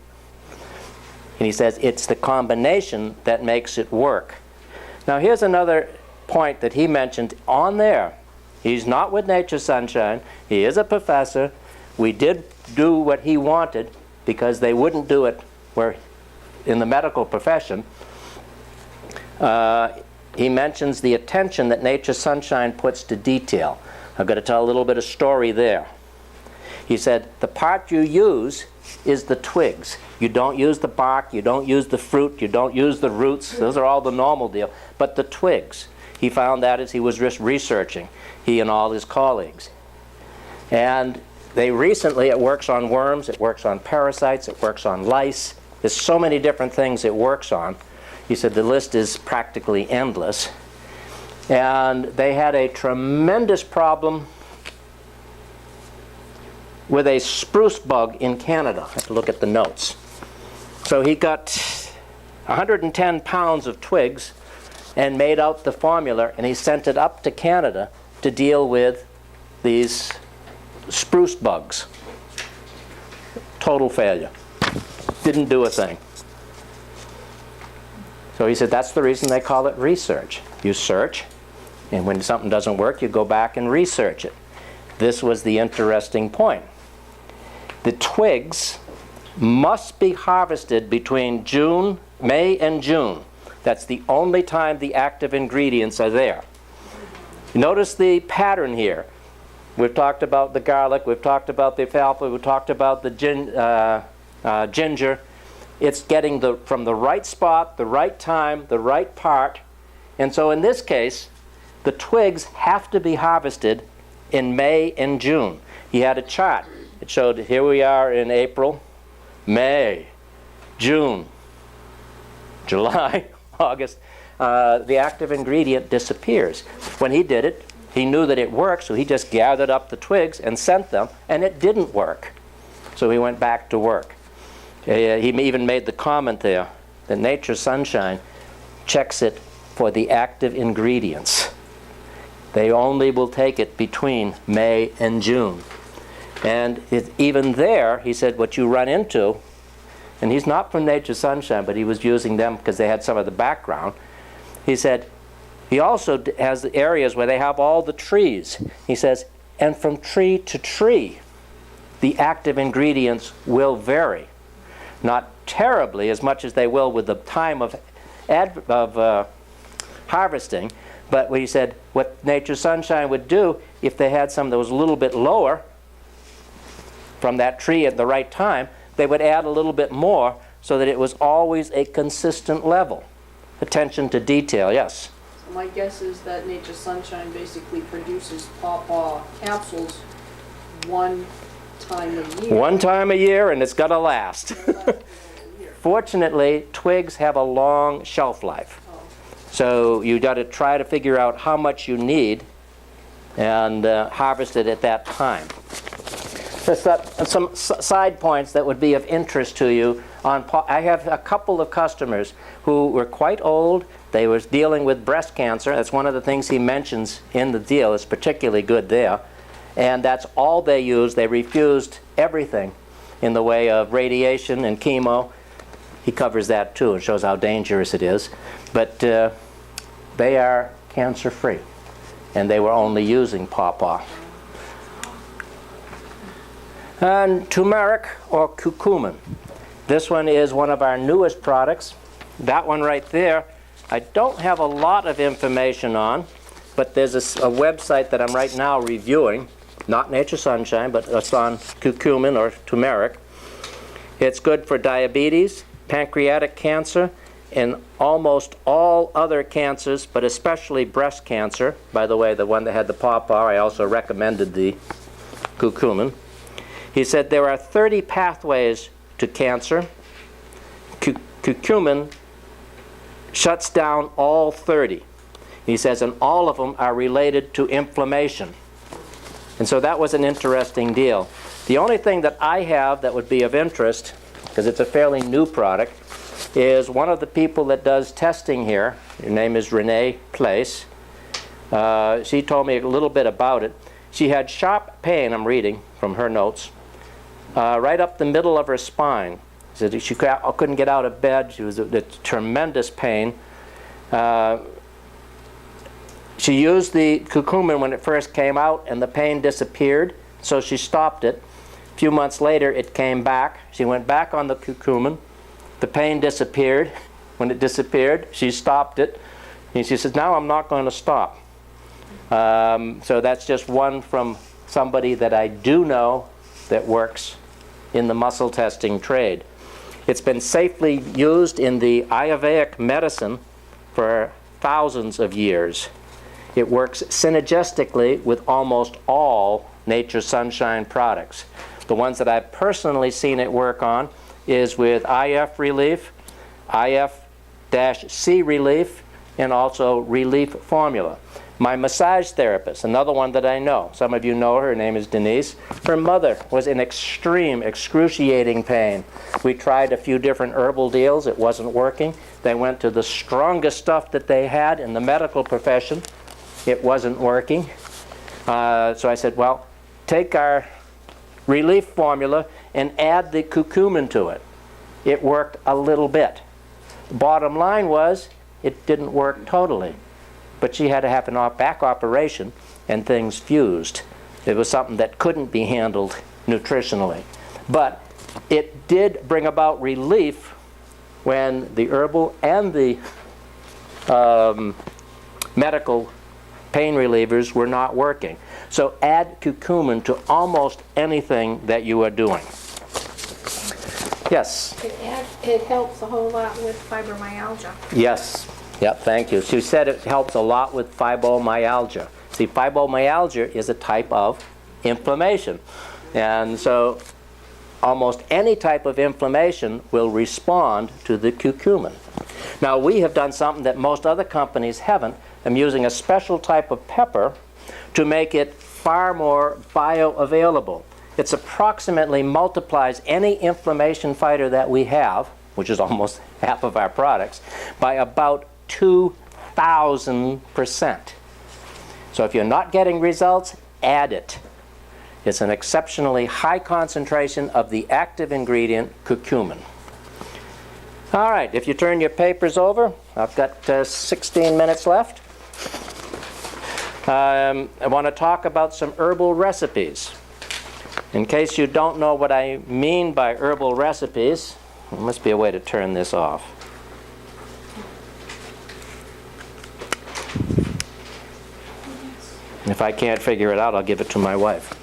And he says it's the combination that makes it work. Now here's another point that he mentioned on there. He's not with Nature Sunshine. He is a professor. We did do what he wanted because they wouldn't do it in the medical profession. He mentions the attention that Nature Sunshine puts to detail. I'm going to tell a little bit of story there. He said, the part you use is the twigs. You don't use the bark, you don't use the fruit, you don't use the roots. Those are all the normal deal. But the twigs, he found that as he was researching, he and all his colleagues. And it works on worms, it works on parasites, it works on lice. There's so many different things it works on. He said the list is practically endless. And they had a tremendous problem with a spruce bug in Canada. I have to look at the notes. So he got 110 pounds of twigs and made out the formula, and he sent it up to Canada to deal with these spruce bugs. Total failure. Didn't do a thing. So he said that's the reason they call it research. You search, and when something doesn't work, you go back and research it. This was the interesting point. The twigs must be harvested between May and June. That's the only time the active ingredients are there. Notice the pattern here. We've talked about the garlic, we've talked about the alfalfa, we've talked about the ginger. It's getting from the right spot, the right time, the right part. And so in this case, the twigs have to be harvested in May and June. He had a chart. It showed here we are in April, May, June, July, August. The active ingredient disappears. When he did it, he knew that it worked, so he just gathered up the twigs and sent them, and it didn't work. So he went back to work. He even made the comment there that Nature Sunshine checks it for the active ingredients. They only will take it between May and June. And even there, he said, what you run into, and he's not from Nature Sunshine, but he was using them because they had some of the background. He said, He also has the areas where they have all the trees. He says, and from tree to tree, the active ingredients will vary. Not terribly as much as they will with the time of harvesting, but he said what Nature's Sunshine would do if they had some that was a little bit lower from that tree at the right time, they would add a little bit more so that it was always a consistent level. Attention to detail, yes. So my guess is that Nature's Sunshine basically produces pawpaw capsules one time a year. One time a year, and it's got to last. Fortunately, twigs have a long shelf life. So you got to try to figure out how much you need and harvest it at that time. Just some side points that would be of interest to you. I have a couple of customers who were quite old. They were dealing with breast cancer. That's one of the things he mentions in the deal. It's particularly good there. And that's all they used. They refused everything in the way of radiation and chemo. He covers that too and shows how dangerous it is. But they are cancer-free. And they were only using pawpaw. And turmeric or curcumin. This one is one of our newest products. That one right there, I don't have a lot of information on, but there's a website that I'm right now reviewing, not Nature's Sunshine, but it's on curcumin or turmeric. It's good for diabetes, pancreatic cancer, and almost all other cancers, but especially breast cancer. By the way, the one that had the pawpaw, I also recommended the curcumin. He said there are 30 pathways to cancer. Curcumin shuts down all 30. He says, and all of them are related to inflammation. And so that was an interesting deal. The only thing that I have that would be of interest, because it's a fairly new product, is one of the people that does testing here. Her name is Renee Place. She told me a little bit about it. She had sharp pain, I'm reading from her notes, right up the middle of her spine. She said she couldn't get out of bed. She was in tremendous pain. She used the curcumin when it first came out, and the pain disappeared, so she stopped it. A few months later, it came back. She went back on the curcumin. The pain disappeared. When it disappeared, she stopped it. And she says, now I'm not going to stop. So that's just one from somebody that I do know that works in the muscle testing trade. It's been safely used in the Ayurvedic medicine for thousands of years. It works synergistically with almost all Nature's Sunshine products. The ones that I've personally seen it work on is with IF relief, IF-C relief, and also relief formula. My massage therapist, another one that I know, some of you know her name is Denise. Her mother was in extreme, excruciating pain. We tried a few different herbal deals. It wasn't working. They went to the strongest stuff that they had in the medical profession. It wasn't working. So I said, well, take our relief formula and add the curcumin to it. It worked a little bit. Bottom line was, it didn't work totally. But she had to have a back operation, and things fused. It was something that couldn't be handled nutritionally. But it did bring about relief when the herbal and the medical pain relievers were not working. So add curcumin to almost anything that you are doing. Yes? It helps a whole lot with fibromyalgia. Yes. Yep, thank you. She said it helps a lot with fibromyalgia. See, fibromyalgia is a type of inflammation. And so almost any type of inflammation will respond to the curcumin. Now, we have done something that most other companies haven't. I'm using a special type of pepper to make it far more bioavailable. It's approximately multiplies any inflammation fighter that we have, which is almost half of our products, by about 2,000%. So if you're not getting results, add it. It's an exceptionally high concentration of the active ingredient, curcumin. All right, if you turn your papers over, I've got 16 minutes left. I want to talk about some herbal recipes. In case you don't know what I mean by herbal recipes, there must be a way to turn this off. If I can't figure it out, I'll give it to my wife.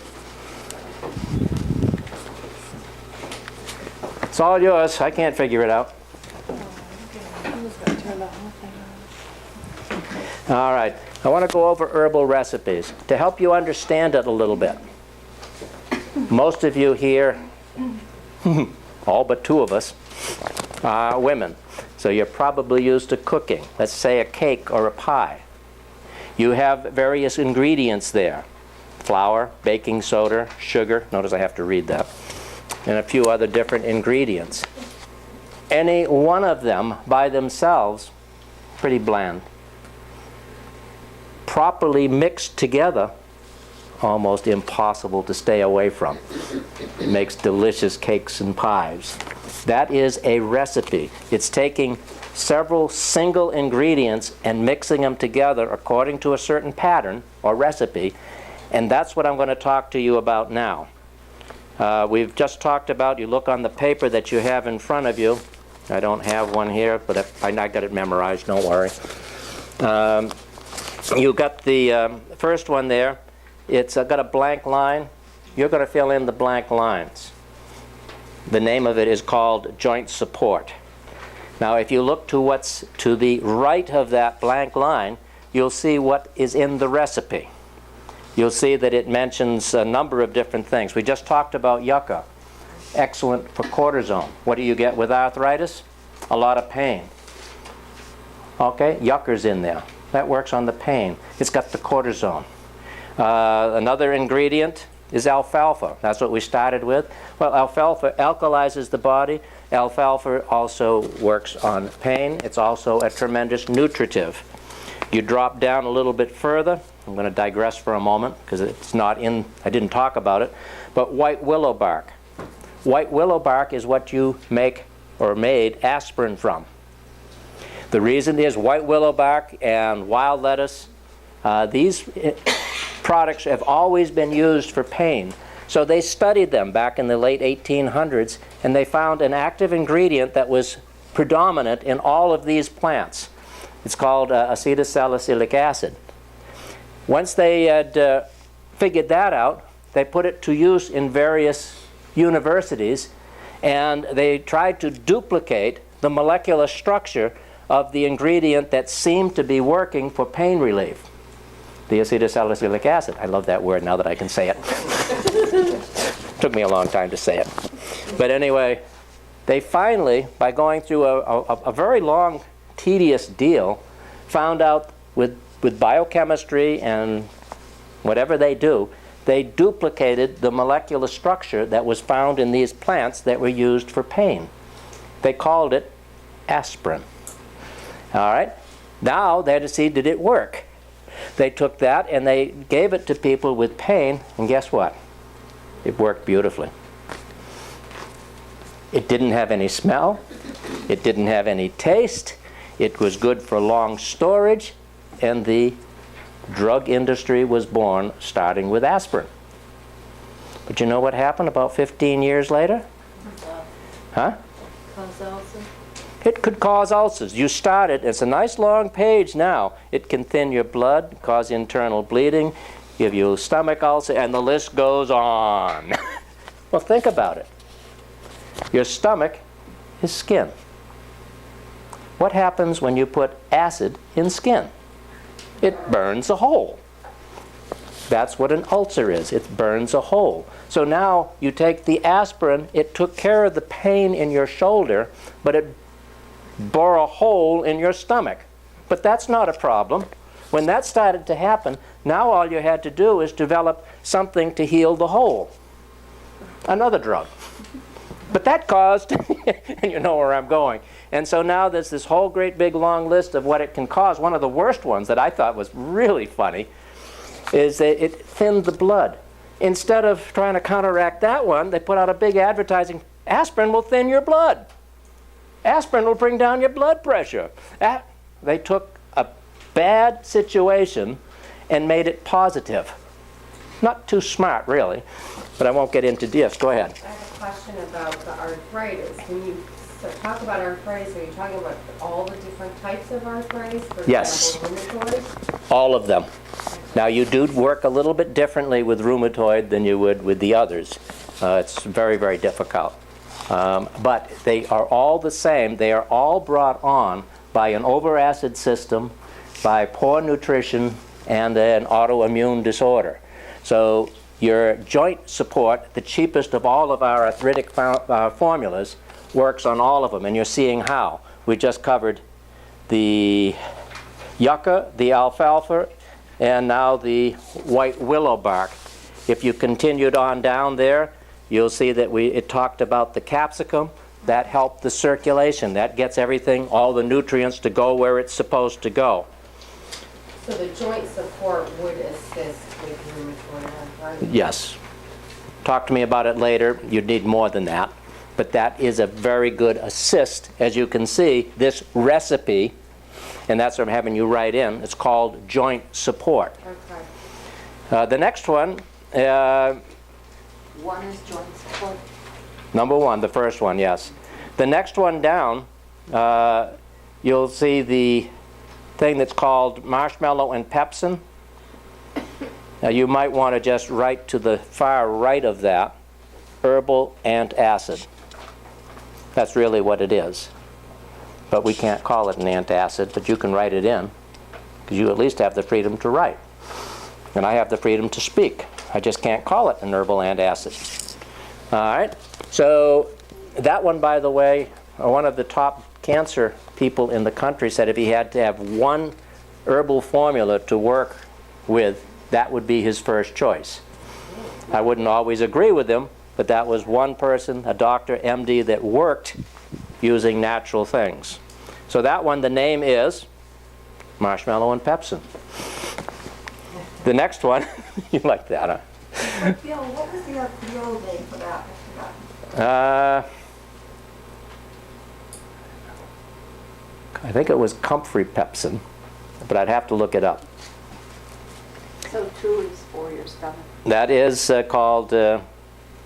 It's all yours. I can't figure it out. All right. I want to go over herbal recipes to help you understand it a little bit. Most of you here, all but two of us, are women. So you're probably used to cooking. Let's say a cake or a pie. You have various ingredients there. Flour, baking soda, sugar. Notice I have to read that. And a few other different ingredients. Any one of them by themselves, pretty bland. Properly mixed together, almost impossible to stay away from. It makes delicious cakes and pies. That is a recipe. It's taking several single ingredients and mixing them together according to a certain pattern or recipe, and that's what I'm going to talk to you about now. We've just talked about, you look on the paper that you have in front of you. I don't have one here, but I got it memorized, don't worry. You got the first one there. It's got a blank line. You're going to fill in the blank lines. The name of it is called joint support. Now, if you look to what's to the right of that blank line, you'll see what is in the recipe. You'll see that it mentions a number of different things. We just talked about yucca. Excellent for cortisone. What do you get with arthritis? A lot of pain. Okay, yucca's in there. That works on the pain. It's got the cortisone. Another ingredient is alfalfa. That's what we started with. Well, alfalfa alkalizes the body. Alfalfa also works on pain. It's also a tremendous nutritive. You drop down a little bit further. I'm going to digress for a moment because it's not in, I didn't talk about it, but white willow bark. White willow bark is what you make or made aspirin from. The reason is white willow bark and wild lettuce, these products have always been used for pain. So they studied them back in the late 1800s, and they found an active ingredient that was predominant in all of these plants. It's called acetylsalicylic acid. Once they had figured that out, they put it to use in various universities, and they tried to duplicate the molecular structure of the ingredient that seemed to be working for pain relief. The acetylsalicylic acid. I love that word now that I can say it. Took me a long time to say it. But anyway, they finally, by going through a very long, tedious deal, found out with biochemistry and whatever they do, they duplicated the molecular structure that was found in these plants that were used for pain. They called it aspirin. All right? Now they had to see, did it work? They took that and they gave it to people with pain, and guess what? It worked beautifully. It didn't have any smell. It didn't have any taste. It was good for long storage, and the drug industry was born starting with aspirin. But you know what happened about 15 years later? Huh? It could cause ulcers. You started, it's a nice long page now. It can thin your blood, cause internal bleeding, give you a stomach ulcer, and the list goes on. Well, think about it. Your stomach is skin. What happens when you put acid in skin? It burns a hole. That's what an ulcer is. It burns a hole. So now you take the aspirin, it took care of the pain in your shoulder, but it bore a hole in your stomach. But that's not a problem. When that started to happen, now all you had to do is develop something to heal the hole. Another drug. But that caused, and you know where I'm going. And so now there's this whole great big long list of what it can cause. One of the worst ones that I thought was really funny is that it thinned the blood. Instead of trying to counteract that one, they put out a big advertising, aspirin will thin your blood. Aspirin will bring down your blood pressure. They took a bad situation and made it positive. Not too smart, really, but I won't get into this. Go ahead. I have a question about the arthritis. When you talk about arthritis, are you talking about all the different types of arthritis? For Yes. example, rheumatoid? All of them. Now, you do work a little bit differently with rheumatoid than you would with the others. It's very, very difficult. But they are all the same. They are all brought on by an overacid system, by poor nutrition, and an autoimmune disorder. So your joint support, the cheapest of all of our arthritic formulas, works on all of them, and you're seeing how. We just covered the yucca, the alfalfa, and now the white willow bark. If you continued on down there, you'll see that it talked about the capsicum. That helped the circulation. That gets everything, all the nutrients to go where it's supposed to go. So the joint support would assist with rheumatoid arthritis? Yes. Talk to me about it later. You'd need more than that. But that is a very good assist. As you can see, this recipe, and that's what I'm having you write in, it's called joint support. Okay. The next one, One is joint support. number one, the first one, yes. The next one down, you'll see the thing that's called marshmallow and pepsin. Now you might want to just write to the far right of that, herbal antacid. That's really what it is. But we can't call it an antacid, but you can write it in, because you at least have the freedom to write. And I have the freedom to speak. I just can't call it an herbal antacid. All right? So that one, by the way, one of the top cancer people in the country said if he had to have one herbal formula to work with, that would be his first choice. I wouldn't always agree with him, but that was one person, a doctor, MD, that worked using natural things. So that one, the name is marshmallow and pepsin. The next one, you like that, huh? Bill, what was the old name for that? I forgot. I think it was comfrey pepsin, but I'd have to look it up. So 2 is for your stomach. That is called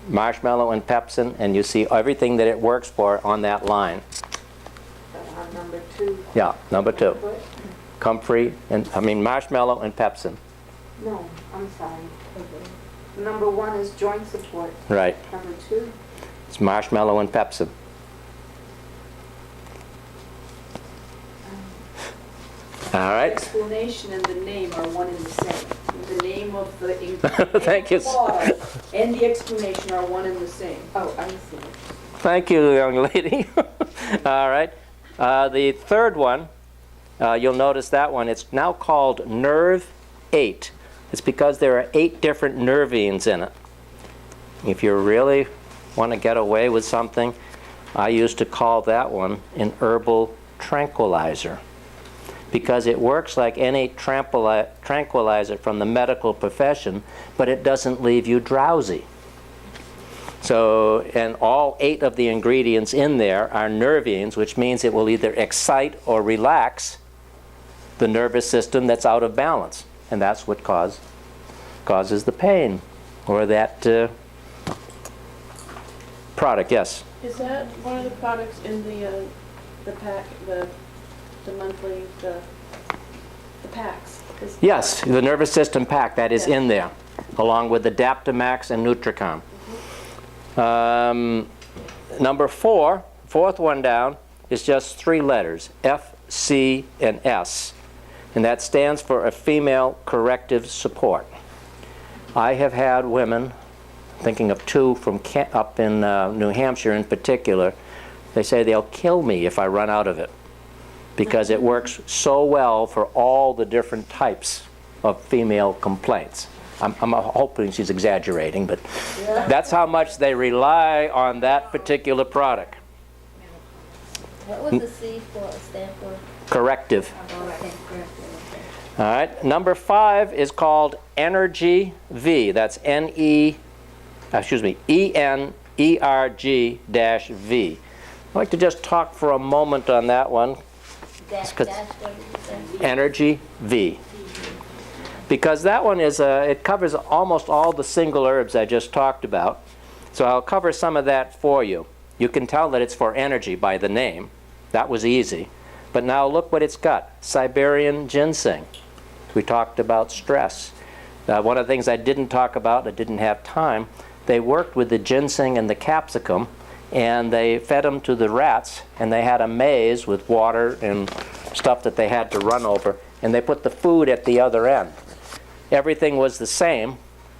marshmallow and pepsin, and you see everything that it works for on that line. On number 2. Yeah, number 2. What? Comfrey, marshmallow and pepsin. No, I'm sorry. Number 1 is joint support. Right. Number 2, It's marshmallow and pepsin. All right. explanation and the name are one and the same. The name of the ingredient Thank you. product and the explanation are one and the same. Oh, I see. Thank you, young lady. All right. The third one, you'll notice that one, it's now called Nerve 8. It's because there are 8 different nervines in it. If you really want to get away with something, I used to call that one an herbal tranquilizer, because it works like any tranquilizer from the medical profession, but it doesn't leave you drowsy. So, and all 8 of the ingredients in there are nervines, which means it will either excite or relax the nervous system that's out of balance. And that's what causes the pain, or that product. Yes? Is that one of the products in the pack, the monthly, the packs? Yes, the nervous system pack, that is in there, along with the Daptomax and Nutricom. Number 4, fourth one down, is just 3 letters, F, C, and S. And that stands for a female corrective support. I have had women, thinking of 2 from up in New Hampshire in particular, they say they'll kill me if I run out of it, because it works so well for all the different types of female complaints. I'm hoping she's exaggerating, but that's how much they rely on that particular product. What was the C stand for? Corrective. Okay, correct. All right. Number 5 is called Energy V. That's ENERG-V. I'd like to just talk for a moment on that one. Dash, It's 'cause- dash, what did you say? Energy V. because that one is, it covers almost all the single herbs I just talked about. So I'll cover some of that for you. You can tell that it's for energy by the name. That was easy. But now look what it's got. Siberian ginseng. We talked about stress. One of the things I didn't talk about, I didn't have time, they worked with the ginseng and the capsicum, and they fed them to the rats, and they had a maze with water and stuff that they had to run over, and they put the food at the other end. Everything was the same,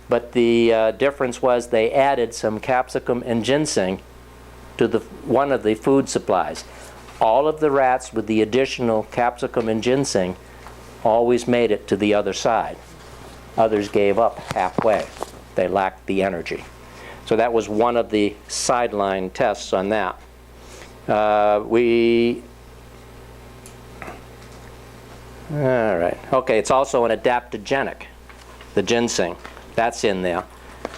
but the difference was they added some capsicum and ginseng to one of the food supplies. All of the rats with the additional capsicum and ginseng always made it to the other side. Others gave up halfway. They lacked the energy. So that was one of the sideline tests on that. All right. Okay, it's also an adaptogenic, the ginseng. That's in there.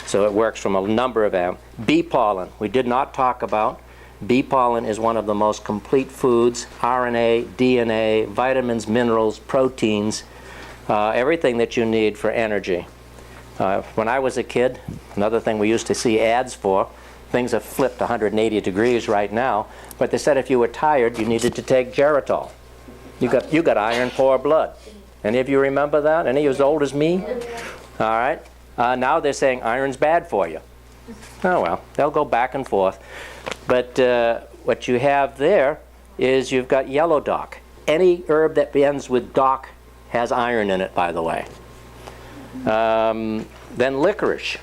So it works from a number of them. Bee pollen, we did not talk about. Bee pollen is one of the most complete foods. RNA, DNA, vitamins, minerals, proteins, everything that you need for energy. When I was a kid, another thing we used to see ads for, things have flipped 180 degrees right now, but they said if you were tired, you needed to take Geritol. You got iron poor blood. Any of you remember that? Any as old as me? All right. Now they're saying iron's bad for you. Oh well, they'll go back and forth. But what you have there is you've got yellow dock. Any herb that ends with dock has iron in it, by the way. Then licorice.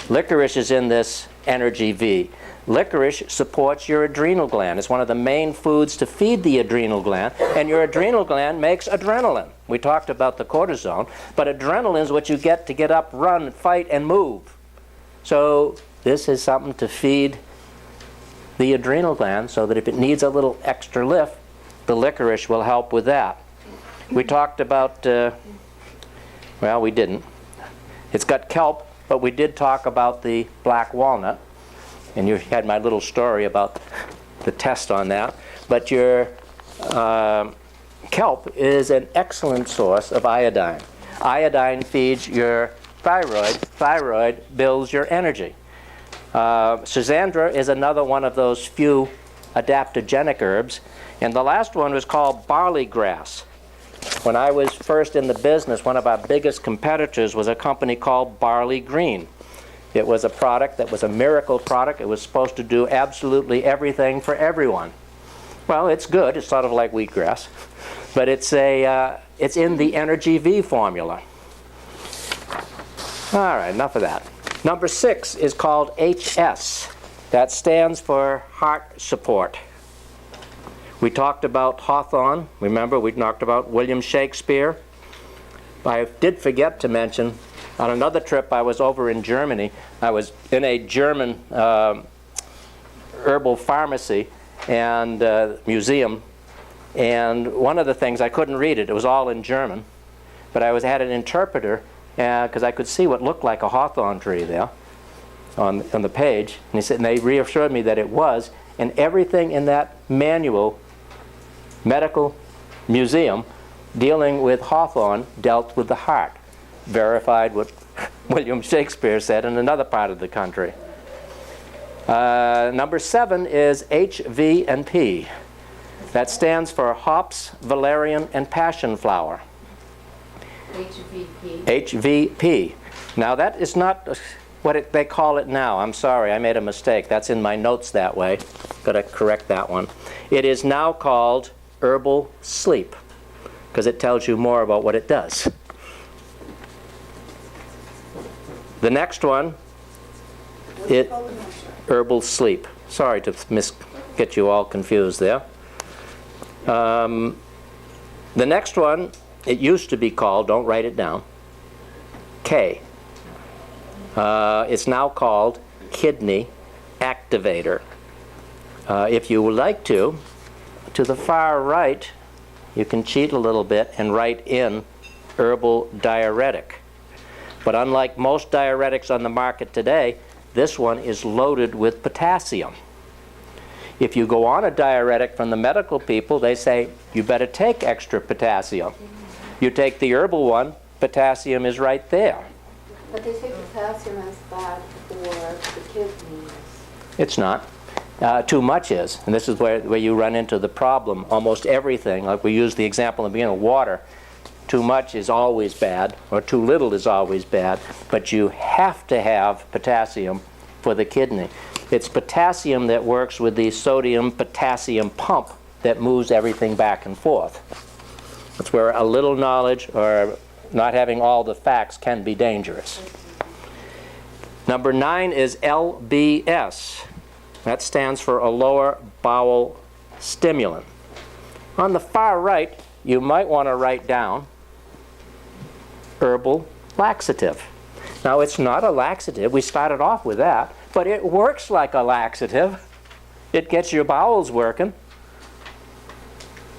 Licorice is in this energy V. Licorice supports your adrenal gland. It's one of the main foods to feed the adrenal gland, and your adrenal gland makes adrenaline. We talked about the cortisone, but adrenaline is what you get to get up, run, fight, and move. So this is something to feed the adrenal gland so that if it needs a little extra lift, the licorice will help with that. We talked about, well, we didn't. It's got kelp, but we did talk about the black walnut. And you had my little story about the test on that. But your kelp is an excellent source of iodine. Iodine feeds your thyroid. Thyroid builds your energy. Schisandra is another one of those few adaptogenic herbs. And the last one was called barley grass. When I was first in the business, one of our biggest competitors was a company called Barley Green. It was a product that was a miracle product. It was supposed to do absolutely everything for everyone. Well, it's good. It's sort of like wheatgrass. But it's in the Energy V formula. All right, enough of that. Number 6 is called HS. That stands for heart support. We talked about Hawthorne. Remember, we talked about William Shakespeare. I did forget to mention, on another trip I was over in Germany. I was in a German herbal pharmacy and museum, and one of the things, I couldn't read it. It was all in German, but I had an interpreter because I could see what looked like a hawthorn tree there on the page. And they reassured me that it was, and everything in that manual, medical museum, dealing with hawthorn dealt with the heart. Verified what William Shakespeare said in another part of the country. Number 7 is HV and P. That stands for hops, valerian, and passion flower. HVP. HVP. Now that is not what they call it now. I'm sorry, I made a mistake. That's in my notes that way. Got to correct that one. It is now called Herbal Sleep because it tells you more about what it does. The next one, Herbal Sleep. Sorry to get you all confused there. The next one, it used to be called, don't write it down, K. It's now called Kidney Activator. If you would like to the far right, you can cheat a little bit and write in Herbal Diuretic. But unlike most diuretics on the market today, this one is loaded with potassium. If you go on a diuretic from the medical people, they say, you better take extra potassium. You take the herbal one, potassium is right there. But they say potassium is bad for the kidneys. It's not. Too much is, and this is where you run into the problem. Almost everything, like we used the example in the beginning of water, too much is always bad, or too little is always bad, but you have to have potassium for the kidney. It's potassium that works with the sodium-potassium pump that moves everything back and forth. That's where a little knowledge or not having all the facts can be dangerous. Number 9 is LBS. That stands for a lower bowel stimulant. On the far right, you might want to write down herbal laxative. Now, it's not a laxative. We started off with that, but it works like a laxative. It gets your bowels working.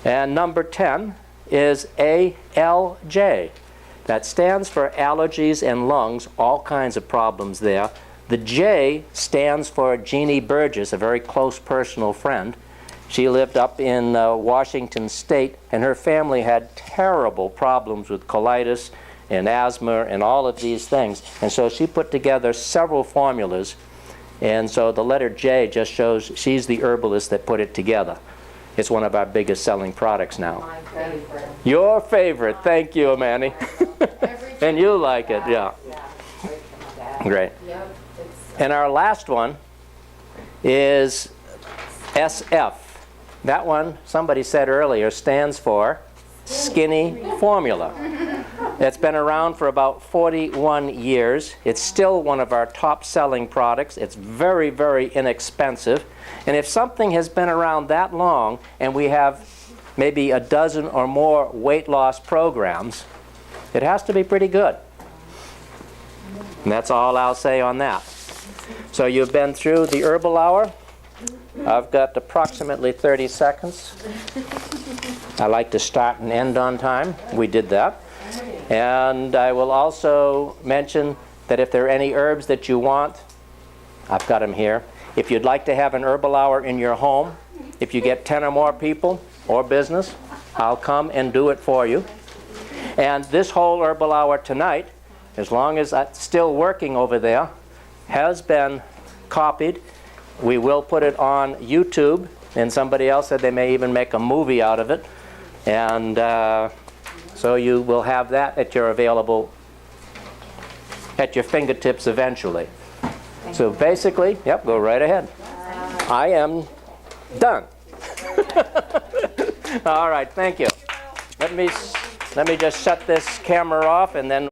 And number 10 is ALJ. That stands for allergies and lungs, all kinds of problems there. The J stands for Jeannie Burgess, a very close personal friend. She lived up in Washington State, and her family had terrible problems with colitis and asthma and all of these things. And so she put together several formulas. And so the letter J just shows she's the herbalist that put it together. It's one of our biggest selling products now. My favorite. Your favorite. Thank you, Manny. And you like it, yeah. Great. Yep, it's, And our last one is SF. That one, somebody said earlier, stands for Skinny Formula. It's been around for about 41 years. It's still one of our top-selling products. It's very, very inexpensive. And if something has been around that long and we have maybe a dozen or more weight loss programs, it has to be pretty good. And that's all I'll say on that. So you've been through the Herbal Hour. I've got approximately 30 seconds. I like to start and end on time. We did that. And I will also mention that if there are any herbs that you want, I've got them here. If you'd like to have an Herbal Hour in your home, if you get 10 or more people or business, I'll come and do it for you. And this whole Herbal Hour tonight, as long as it's still working over there, has been copied. We will put it on YouTube, and somebody else said they may even make a movie out of it. And so you will have that at your fingertips eventually. So basically, yep, go right ahead. I am done. All right, thank you. Let me just shut this camera off and then